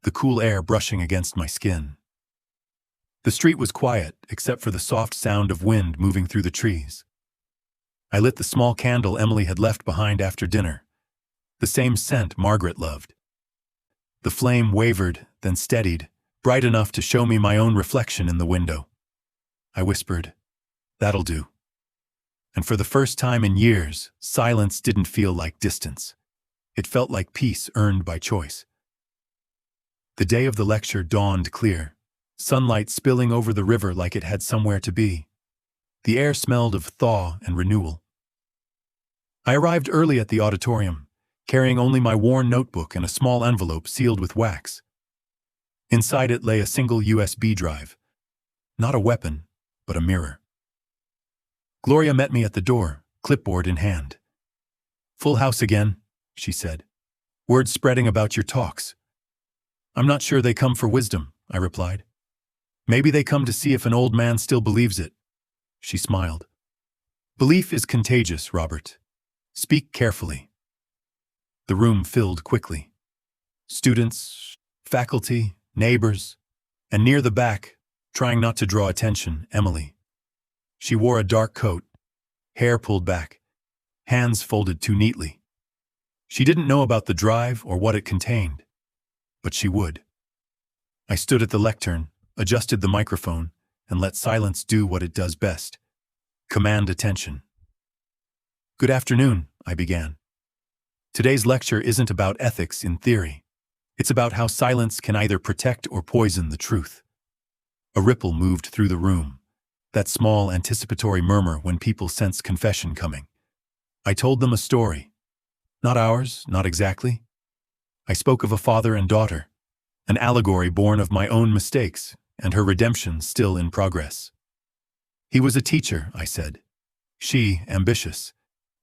the cool air brushing against my skin. The street was quiet, except for the soft sound of wind moving through the trees. I lit the small candle Emily had left behind after dinner, the same scent Margaret loved. The flame wavered, then steadied, bright enough to show me my own reflection in the window. I whispered, "That'll do." And for the first time in years, silence didn't feel like distance. It felt like peace earned by choice. The day of the lecture dawned clear, sunlight spilling over the river like it had somewhere to be. The air smelled of thaw and renewal. I arrived early at the auditorium, carrying only my worn notebook and a small envelope sealed with wax. Inside it lay a single USB drive. Not a weapon, but a mirror. Gloria met me at the door, clipboard in hand. "Full house again," she said. "Word spreading about your talks." "I'm not sure they come for wisdom," I replied. "Maybe they come to see if an old man still believes it." She smiled. "Belief is contagious, Robert. Speak carefully." The room filled quickly. Students, faculty, neighbors, and near the back, trying not to draw attention, Emily. She wore a dark coat, hair pulled back, hands folded too neatly. She didn't know about the drive or what it contained, but she would. I stood at the lectern, adjusted the microphone, and let silence do what it does best: command attention. "Good afternoon," I began. "Today's lecture isn't about ethics in theory. It's about how silence can either protect or poison the truth." A ripple moved through the room, that small anticipatory murmur when people sense confession coming. I told them a story. Not ours, not exactly. I spoke of a father and daughter, an allegory born of my own mistakes and her redemption still in progress. He was a teacher, I said. She, ambitious.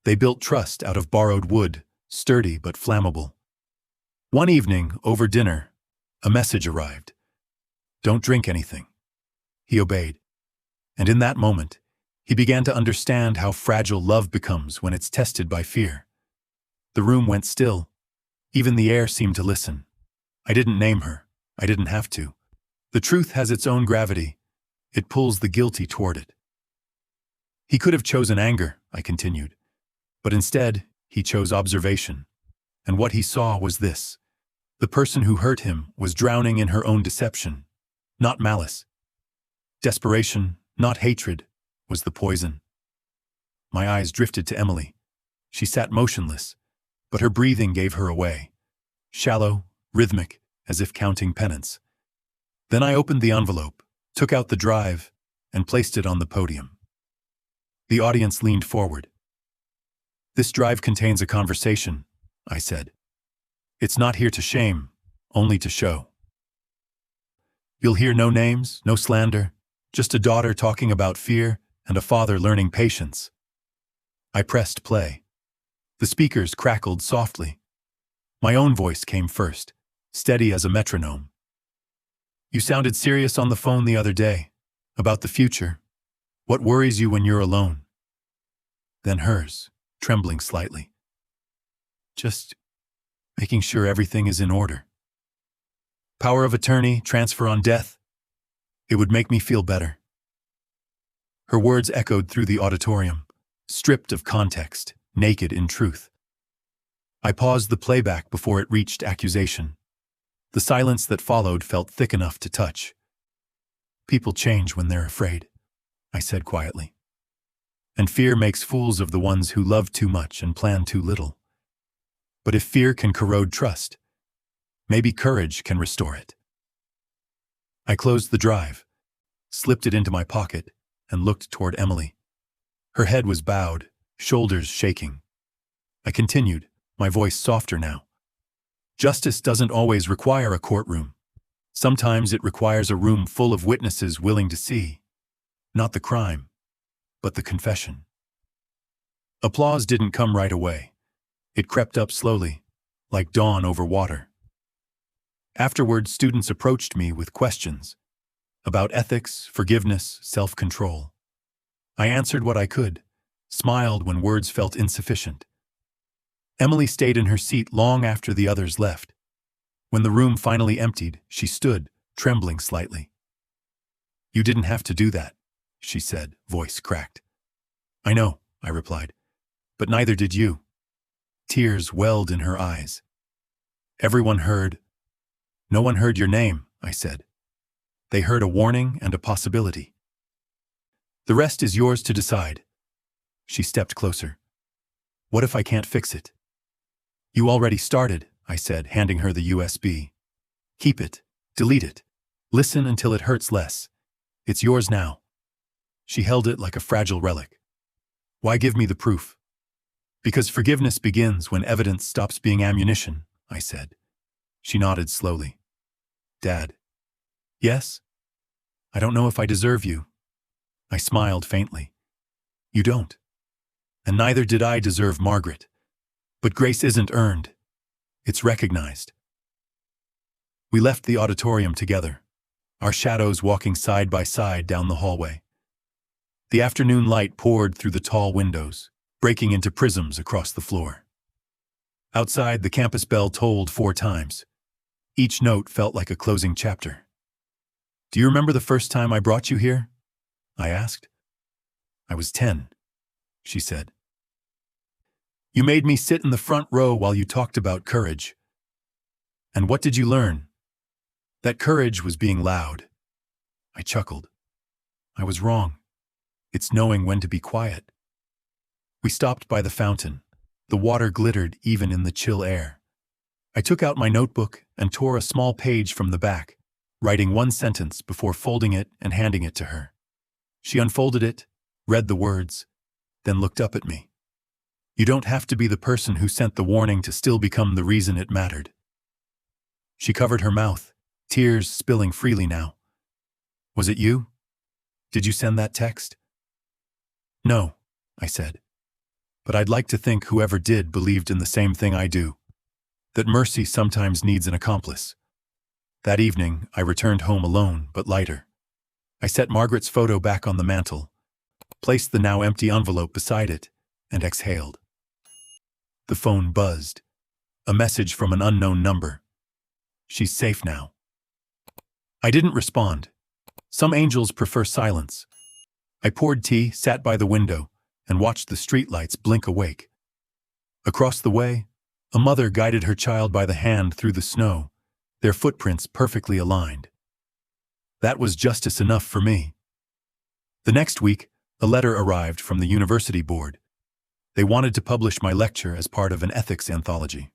They built trust out of borrowed wood, sturdy but flammable. One evening, over dinner, a message arrived. "Don't drink anything." He obeyed. And in that moment, he began to understand how fragile love becomes when it's tested by fear. The room went still. Even the air seemed to listen. I didn't name her. I didn't have to. The truth has its own gravity. It pulls the guilty toward it. He could have chosen anger, I continued. But instead, he chose observation. And what he saw was this. The person who hurt him was drowning in her own deception, not malice. Desperation, not hatred, was the poison. My eyes drifted to Emily. She sat motionless, but her breathing gave her away. Shallow, rhythmic, as if counting penance. Then I opened the envelope, took out the drive, and placed it on the podium. The audience leaned forward. "This drive contains a conversation," I said. "It's not here to shame, only to show. You'll hear no names, no slander, just a daughter talking about fear and a father learning patience." I pressed play. The speakers crackled softly. My own voice came first, steady as a metronome. "You sounded serious on the phone the other day, about the future. What worries you when you're alone?" Then hers, trembling slightly. "Just making sure everything is in order. Power of attorney, transfer on death. It would make me feel better." Her words echoed through the auditorium, stripped of context, naked in truth. I paused the playback before it reached accusation. The silence that followed felt thick enough to touch. "People change when they're afraid," I said quietly. "And fear makes fools of the ones who love too much and plan too little. But if fear can corrode trust, Maybe courage can restore it. I closed the drive, slipped it into my pocket, and looked toward Emily. Her head was bowed, shoulders shaking. I continued, my voice softer now. Justice doesn't always require a courtroom. Sometimes it requires a room full of witnesses willing to see, not the crime, but the confession. Applause didn't come right away. It crept up slowly, like dawn over water. Afterward, students approached me with questions about ethics, forgiveness, self-control. I answered what I could, smiled when words felt insufficient. Emily stayed in her seat long after the others left. When the room finally emptied, she stood, trembling slightly. "You didn't have to do that," she said, voice cracked. "I know," I replied, "but neither did you." Tears welled in her eyes. "Everyone heard." "No one heard your name," I said. "They heard a warning and a possibility. The rest is yours to decide." She stepped closer. "What if I can't fix it?" "You already started," I said, handing her the USB. "Keep it. Delete it. Listen until it hurts less. It's yours now." She held it like a fragile relic. "Why give me the proof?" "Because forgiveness begins when evidence stops being ammunition," I said. She nodded slowly. "Dad." "Yes?" "I don't know if I deserve you." I smiled faintly. "You don't. And neither did I deserve Margaret. But grace isn't earned. It's recognized." We left the auditorium together, our shadows walking side by side down the hallway. The afternoon light poured through the tall windows, breaking into prisms across the floor. Outside, the campus bell tolled 4 times. Each note felt like a closing chapter. "Do you remember the first time I brought you here?" I asked. "I was 10, she said. "You made me sit in the front row while you talked about courage. And what did you learn?" "That courage was being loud." I chuckled. I was wrong. It's knowing when to be quiet. We stopped by the fountain. The water glittered even in the chill air. I took out my notebook and tore a small page from the back, writing 1 sentence before folding it and handing it to her. She unfolded it, read the words, then looked up at me. "You don't have to be the person who sent the warning to still become the reason it mattered." She covered her mouth, tears spilling freely now. "Was it you? Did you send that text?" "No," I said. "But I'd like to think whoever did believed in the same thing I do, that mercy sometimes needs an accomplice." That evening, I returned home alone, but lighter. I set Margaret's photo back on the mantel, placed the now empty envelope beside it, and exhaled. The phone buzzed. A message from an unknown number. "She's safe now." I didn't respond. Some angels prefer silence. I poured tea, sat by the window, and watched the streetlights blink awake. Across the way, a mother guided her child by the hand through the snow, their footprints perfectly aligned. That was justice enough for me. The next week, a letter arrived from the university board. They wanted to publish my lecture as part of an ethics anthology.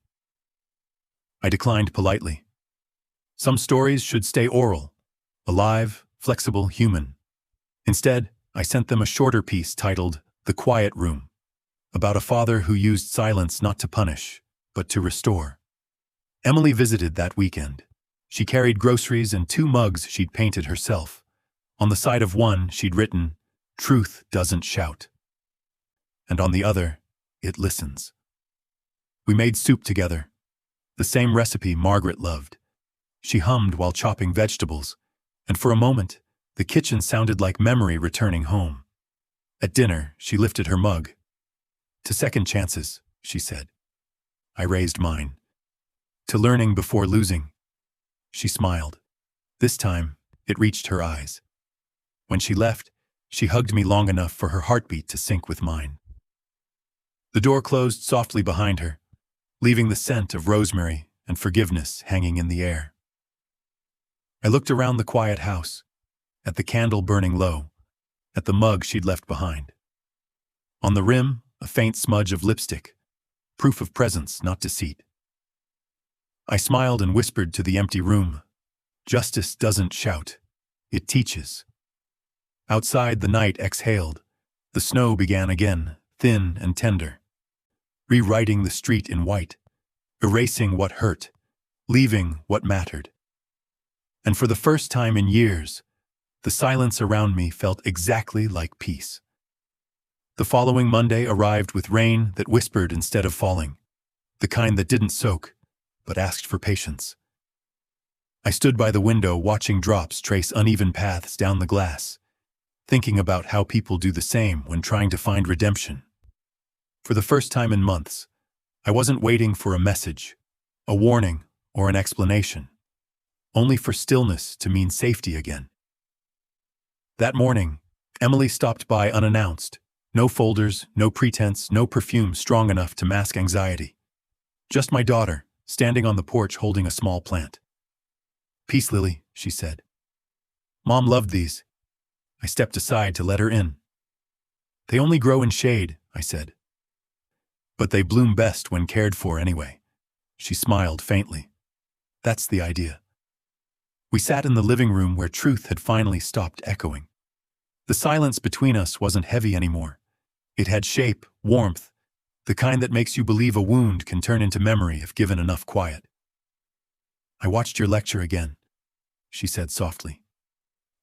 I declined politely. Some stories should stay oral, alive, flexible, human. Instead, I sent them a shorter piece titled "The Quiet Room," about a father who used silence not to punish, but to restore. Emily visited that weekend. She carried groceries and 2 mugs she'd painted herself. On the side of one, she'd written, "Truth doesn't shout." And on the other, "It listens." We made soup together, the same recipe Margaret loved. She hummed while chopping vegetables, and for a moment, the kitchen sounded like memory returning home. At dinner, she lifted her mug. "To second chances," she said. I raised mine. "To learning before losing." She smiled. This time, it reached her eyes. When she left, she hugged me long enough for her heartbeat to sync with mine. The door closed softly behind her, leaving the scent of rosemary and forgiveness hanging in the air. I looked around the quiet house, at the candle burning low, at the mug she'd left behind. On the rim, a faint smudge of lipstick, proof of presence, not deceit. I smiled and whispered to the empty room. Justice doesn't shout. It teaches. Outside, the night exhaled. The snow began again, thin and tender, rewriting the street in white, erasing what hurt, leaving what mattered. And for the first time in years, the silence around me felt exactly like peace. The following Monday arrived with rain that whispered instead of falling, the kind that didn't soak, but asked for patience. I stood by the window watching drops trace uneven paths down the glass, thinking about how people do the same when trying to find redemption. For the first time in months, I wasn't waiting for a message, a warning, or an explanation, only for stillness to mean safety again. That morning, Emily stopped by unannounced. No folders, no pretense, no perfume strong enough to mask anxiety. Just my daughter, standing on the porch holding a small plant. "Peace, Lily," she said. "Mom loved these." I stepped aside to let her in. "They only grow in shade," I said. "But they bloom best when cared for anyway." She smiled faintly. "That's the idea." We sat in the living room where truth had finally stopped echoing. The silence between us wasn't heavy anymore. It had shape, warmth, the kind that makes you believe a wound can turn into memory if given enough quiet. "I watched your lecture again," she said softly.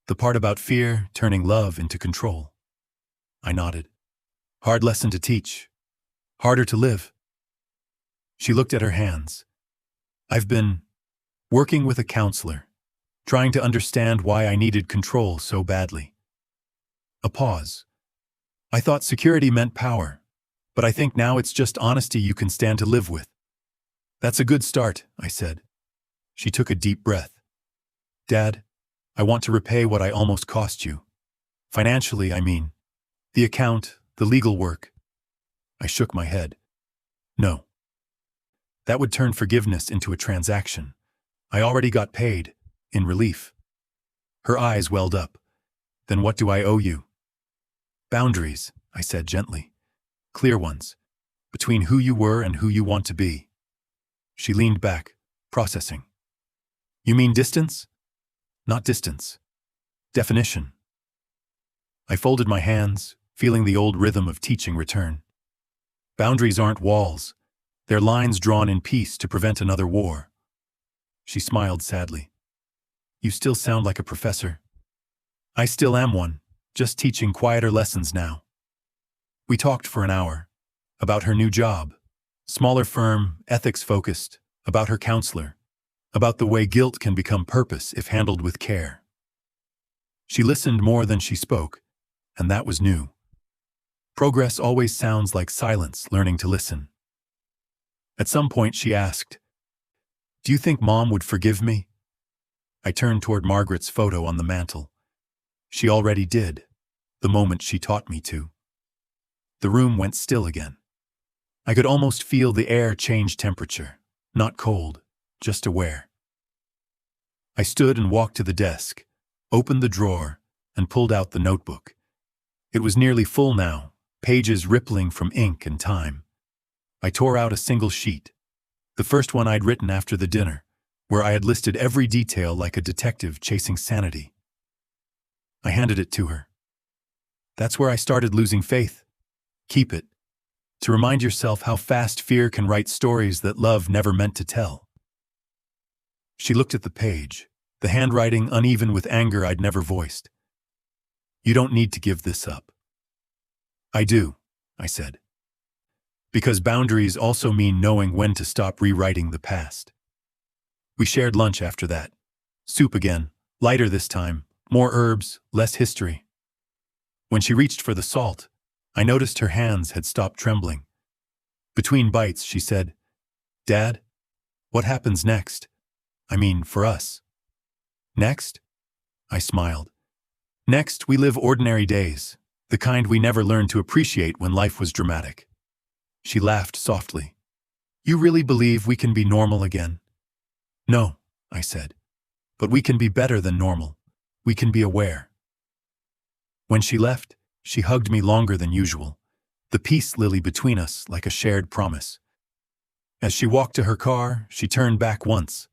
"The part about fear turning love into control." I nodded. "Hard lesson to teach. Harder to live." She looked at her hands. "I've been working with a counselor, trying to understand why I needed control so badly." A pause. "I thought security meant power, but I think now it's just honesty you can stand to live with." "That's a good start," I said. She took a deep breath. "Dad, I want to repay what I almost cost you. Financially, I mean. The account, the legal work." I shook my head. "No. That would turn forgiveness into a transaction. I already got paid, in relief." Her eyes welled up. "Then what do I owe you?" "Boundaries," I said gently. "Clear ones. Between who you were and who you want to be." She leaned back, processing. "You mean distance?" "Not distance. Definition." I folded my hands, feeling the old rhythm of teaching return. "Boundaries aren't walls. They're lines drawn in peace to prevent another war." She smiled sadly. "You still sound like a professor." "I still am one, just teaching quieter lessons now." We talked for an hour. About her new job. Smaller firm, ethics-focused. About her counselor. About the way guilt can become purpose if handled with care. She listened more than she spoke, and that was new. Progress always sounds like silence learning to listen. At some point she asked, "Do you think Mom would forgive me?" I turned toward Margaret's photo on the mantel. She already did, the moment she taught me to. The room went still again. I could almost feel the air change temperature, not cold, just aware. I stood and walked to the desk, opened the drawer, and pulled out the notebook. It was nearly full now, pages rippling from ink and time. I tore out a single sheet, the first one I'd written after the dinner, where I had listed every detail like a detective chasing sanity. I handed it to her. "That's where I started losing faith. Keep it, to remind yourself how fast fear can write stories that love never meant to tell." She looked at the page, the handwriting uneven with anger I'd never voiced. "You don't need to give this up." "I do," I said. "Because boundaries also mean knowing when to stop rewriting the past." We shared lunch after that. Soup again, lighter this time, more herbs, less history. When she reached for the salt, I noticed her hands had stopped trembling. Between bites, she said, "Dad, what happens next? I mean, for us." "Next?" I smiled. "Next, we live ordinary days, the kind we never learned to appreciate when life was dramatic." She laughed softly. "You really believe we can be normal again?" "No," I said. "But we can be better than normal. We can be aware." When she left, she hugged me longer than usual, the peace lily between us like a shared promise. As she walked to her car, she turned back once.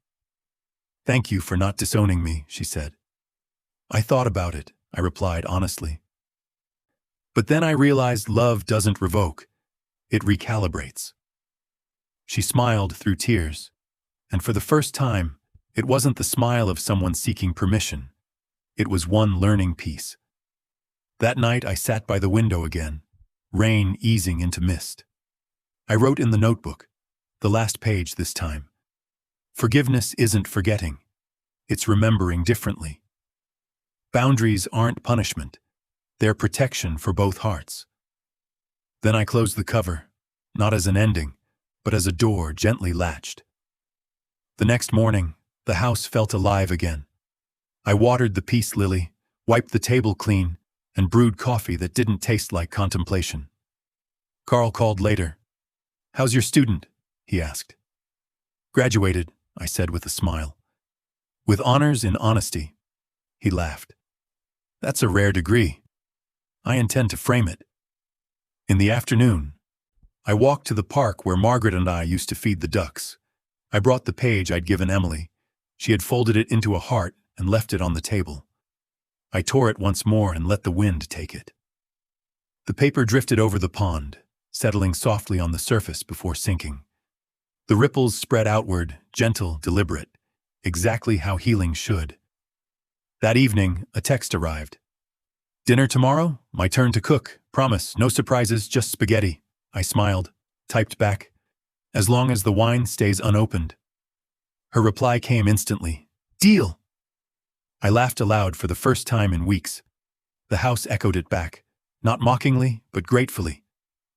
"Thank you for not disowning me," she said. "I thought about it," I replied honestly. "But then I realized love doesn't revoke, it recalibrates." She smiled through tears, and for the first time, it wasn't the smile of someone seeking permission. It was one learning peace. That night I sat by the window again, rain easing into mist. I wrote in the notebook, the last page this time. Forgiveness isn't forgetting. It's remembering differently. Boundaries aren't punishment. They're protection for both hearts. Then I closed the cover, not as an ending, but as a door gently latched. The next morning, the house felt alive again. I watered the peace lily, wiped the table clean, and brewed coffee that didn't taste like contemplation. Carl called later. "How's your student?" he asked. "Graduated," I said with a smile. "With honors in honesty." He laughed. "That's a rare degree. I intend to frame it." In the afternoon, I walked to the park where Margaret and I used to feed the ducks. I brought the page I'd given Emily. She had folded it into a heart and left it on the table. I tore it once more and let the wind take it. The paper drifted over the pond, settling softly on the surface before sinking. The ripples spread outward, gentle, deliberate, exactly how healing should. That evening, a text arrived. "Dinner tomorrow? My turn to cook. Promise, no surprises, just spaghetti." I smiled, typed back, "As long as the wine stays unopened." Her reply came instantly. "Deal!" I laughed aloud for the first time in weeks. The house echoed it back, not mockingly, but gratefully,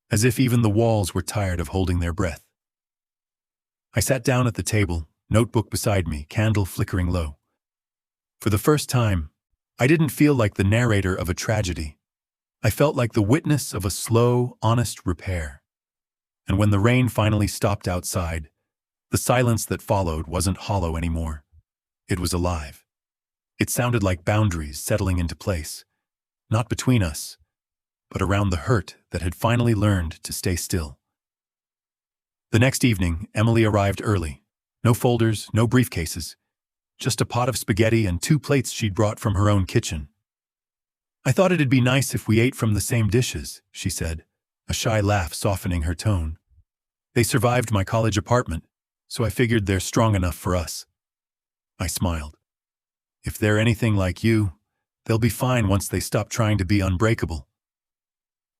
as if even the walls were tired of holding their breath. I sat down at the table, notebook beside me, candle flickering low. For the first time, I didn't feel like the narrator of a tragedy. I felt like the witness of a slow, honest repair. And when the rain finally stopped outside, the silence that followed wasn't hollow anymore. It was alive. It sounded like boundaries settling into place, not between us, but around the hurt that had finally learned to stay still. The next evening, Emily arrived early. No folders, no briefcases, just a pot of spaghetti and 2 plates she'd brought from her own kitchen. "I thought it'd be nice if we ate from the same dishes," she said, a shy laugh softening her tone. "They survived my college apartment, so I figured they're strong enough for us." I smiled. "If they're anything like you, they'll be fine once they stop trying to be unbreakable."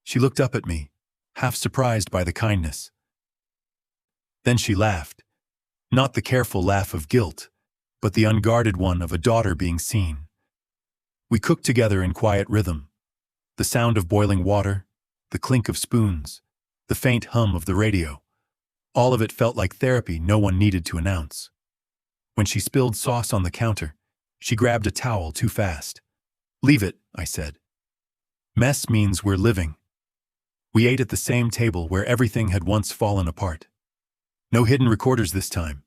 She looked up at me, half surprised by the kindness. Then she laughed, not the careful laugh of guilt, but the unguarded one of a daughter being seen. We cooked together in quiet rhythm. The sound of boiling water, the clink of spoons, the faint hum of the radio. All of it felt like therapy no one needed to announce. When she spilled sauce on the counter, she grabbed a towel too fast. "Leave it," I said. "Mess means we're living." We ate at the same table where everything had once fallen apart. No hidden recorders this time.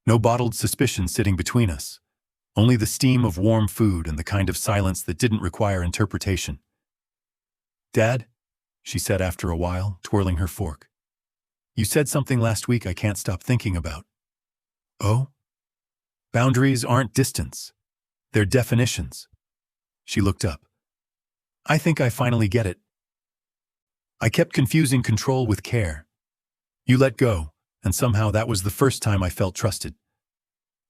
No bottled suspicion sitting between us. Only the steam of warm food and the kind of silence that didn't require interpretation. "Dad," she said after a while, twirling her fork. "You said something last week I can't stop thinking about." "Oh?" "Boundaries aren't distance. They're definitions." She looked up. "I think I finally get it. I kept confusing control with care. You let go, and somehow that was the first time I felt trusted."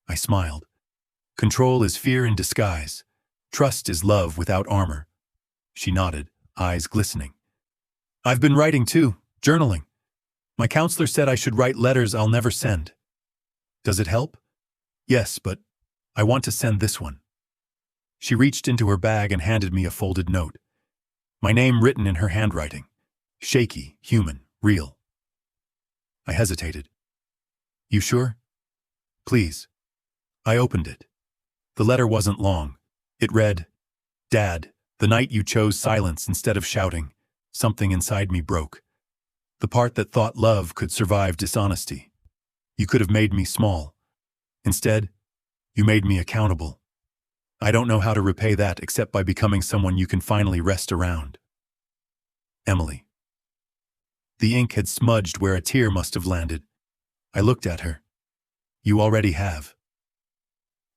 I smiled. "Control is fear in disguise. Trust is love without armor." She nodded, eyes glistening. "I've been writing too, journaling. My counselor said I should write letters I'll never send." "Does it help?" "Yes, but I want to send this one." She reached into her bag and handed me a folded note. My name written in her handwriting. Shaky, human, real. I hesitated. "You sure?" "Please." I opened it. The letter wasn't long. It read, "Dad, the night you chose silence instead of shouting, something inside me broke. The part that thought love could survive dishonesty. You could have made me small. Instead, you made me accountable. I don't know how to repay that except by becoming someone you can finally rest around. Emily." The ink had smudged where a tear must have landed. I looked at her. You already have.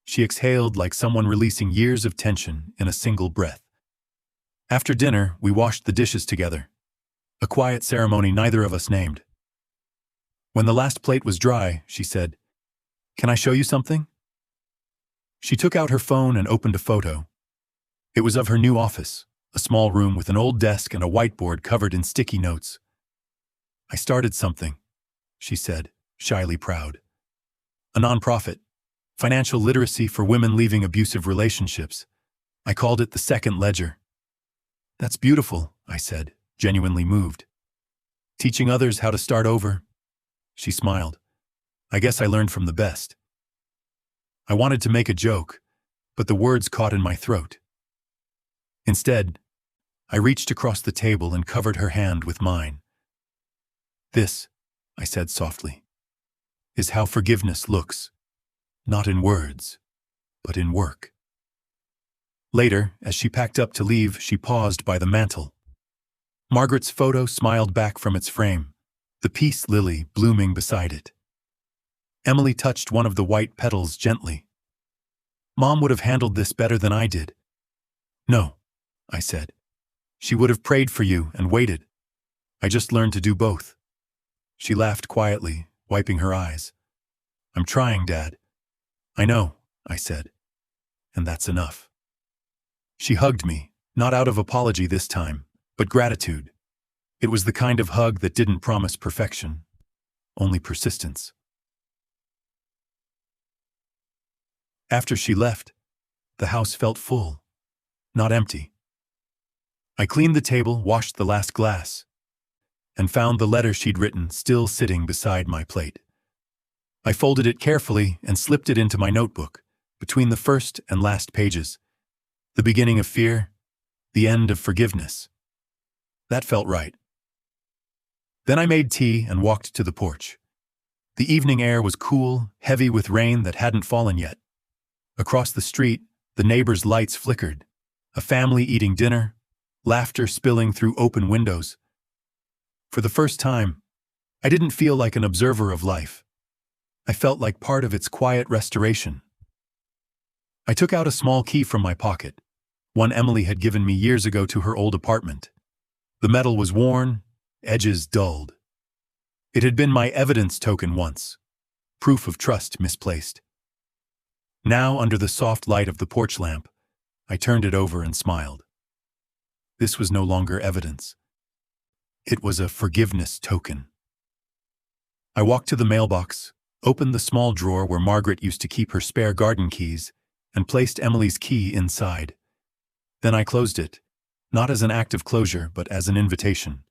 She exhaled like someone releasing years of tension in a single breath. After dinner, we washed the dishes together. A quiet ceremony neither of us named. When the last plate was dry, she said, "Can I show you something?" She took out her phone and opened a photo. It was of her new office, a small room with an old desk and a whiteboard covered in sticky notes. "I started something," she said, shyly proud. "A nonprofit. Financial literacy for women leaving abusive relationships. I called it the Second Ledger." "That's beautiful," I said, genuinely moved. "Teaching others how to start over?" She smiled. "I guess I learned from the best." I wanted to make a joke, but the words caught in my throat. Instead, I reached across the table and covered her hand with mine. "This," I said softly, "is how forgiveness looks. Not in words, but in work." Later, as she packed up to leave, she paused by the mantel. Margaret's photo smiled back from its frame, the peace lily blooming beside it. Emily touched one of the white petals gently. "Mom would have handled this better than I did." "No," I said. "She would have prayed for you and waited. I just learned to do both." She laughed quietly, wiping her eyes. "I'm trying, Dad." "I know," I said. "And that's enough." She hugged me, not out of apology this time, but gratitude. It was the kind of hug that didn't promise perfection, only persistence. After she left, the house felt full, not empty. I cleaned the table, washed the last glass, and found the letter she'd written still sitting beside my plate. I folded it carefully and slipped it into my notebook, between the first and last pages. The beginning of fear, the end of forgiveness. That felt right. Then I made tea and walked to the porch. The evening air was cool, heavy with rain that hadn't fallen yet. Across the street, the neighbors' lights flickered. A family eating dinner, laughter spilling through open windows. For the first time, I didn't feel like an observer of life. I felt like part of its quiet restoration. I took out a small key from my pocket, one Emily had given me years ago to her old apartment. The metal was worn, edges dulled. It had been my evidence token once, proof of trust misplaced. Now, under the soft light of the porch lamp, I turned it over and smiled. This was no longer evidence. It was a forgiveness token. I walked to the mailbox, opened the small drawer where Margaret used to keep her spare garden keys, and placed Emily's key inside. Then I closed it, not as an act of closure, but as an invitation.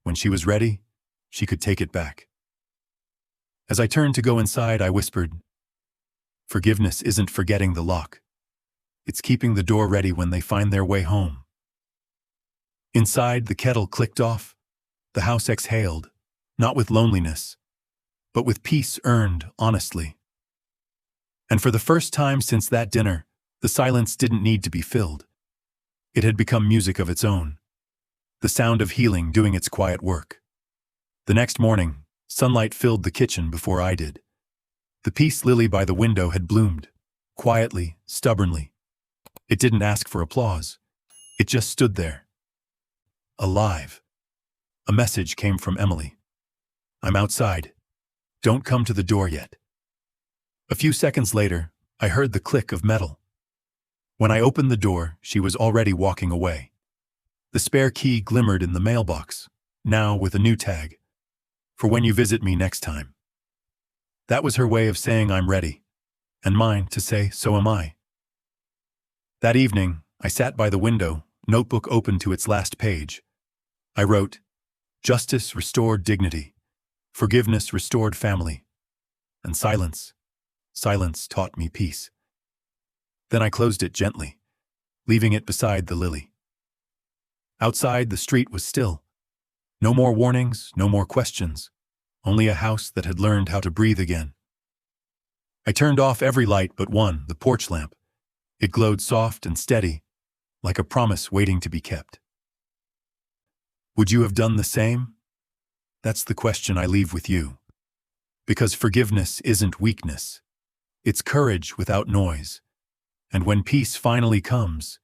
When she was ready, she could take it back. As I turned to go inside, I whispered, "Forgiveness isn't forgetting the lock. It's keeping the door ready when they find their way home." Inside, the kettle clicked off. The house exhaled, not with loneliness, but with peace earned honestly. And for the first time since that dinner, the silence didn't need to be filled. It had become music of its own, the sound of healing doing its quiet work. The next morning, sunlight filled the kitchen before I did. The peace lily by the window had bloomed, quietly, stubbornly. It didn't ask for applause. It just stood there, alive. A message came from Emily. "I'm outside. Don't come to the door yet." A few seconds later, I heard the click of metal. When I opened the door, she was already walking away. The spare key glimmered in the mailbox, now with a new tag, "For when you visit me next time." That was her way of saying I'm ready, and mine to say, "So am I." That evening, I sat by the window, notebook open to its last page. I wrote, "Justice restored dignity, forgiveness restored family, and silence taught me peace." Then I closed it gently, leaving it beside the lily. Outside, the street was still. No more warnings, no more questions, only a house that had learned how to breathe again. I turned off every light but one, the porch lamp. It glowed soft and steady, like a promise waiting to be kept. Would you have done the same? That's the question I leave with you. Because forgiveness isn't weakness. It's courage without noise. And when peace finally comes,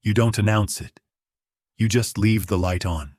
you don't announce it. You just leave the light on.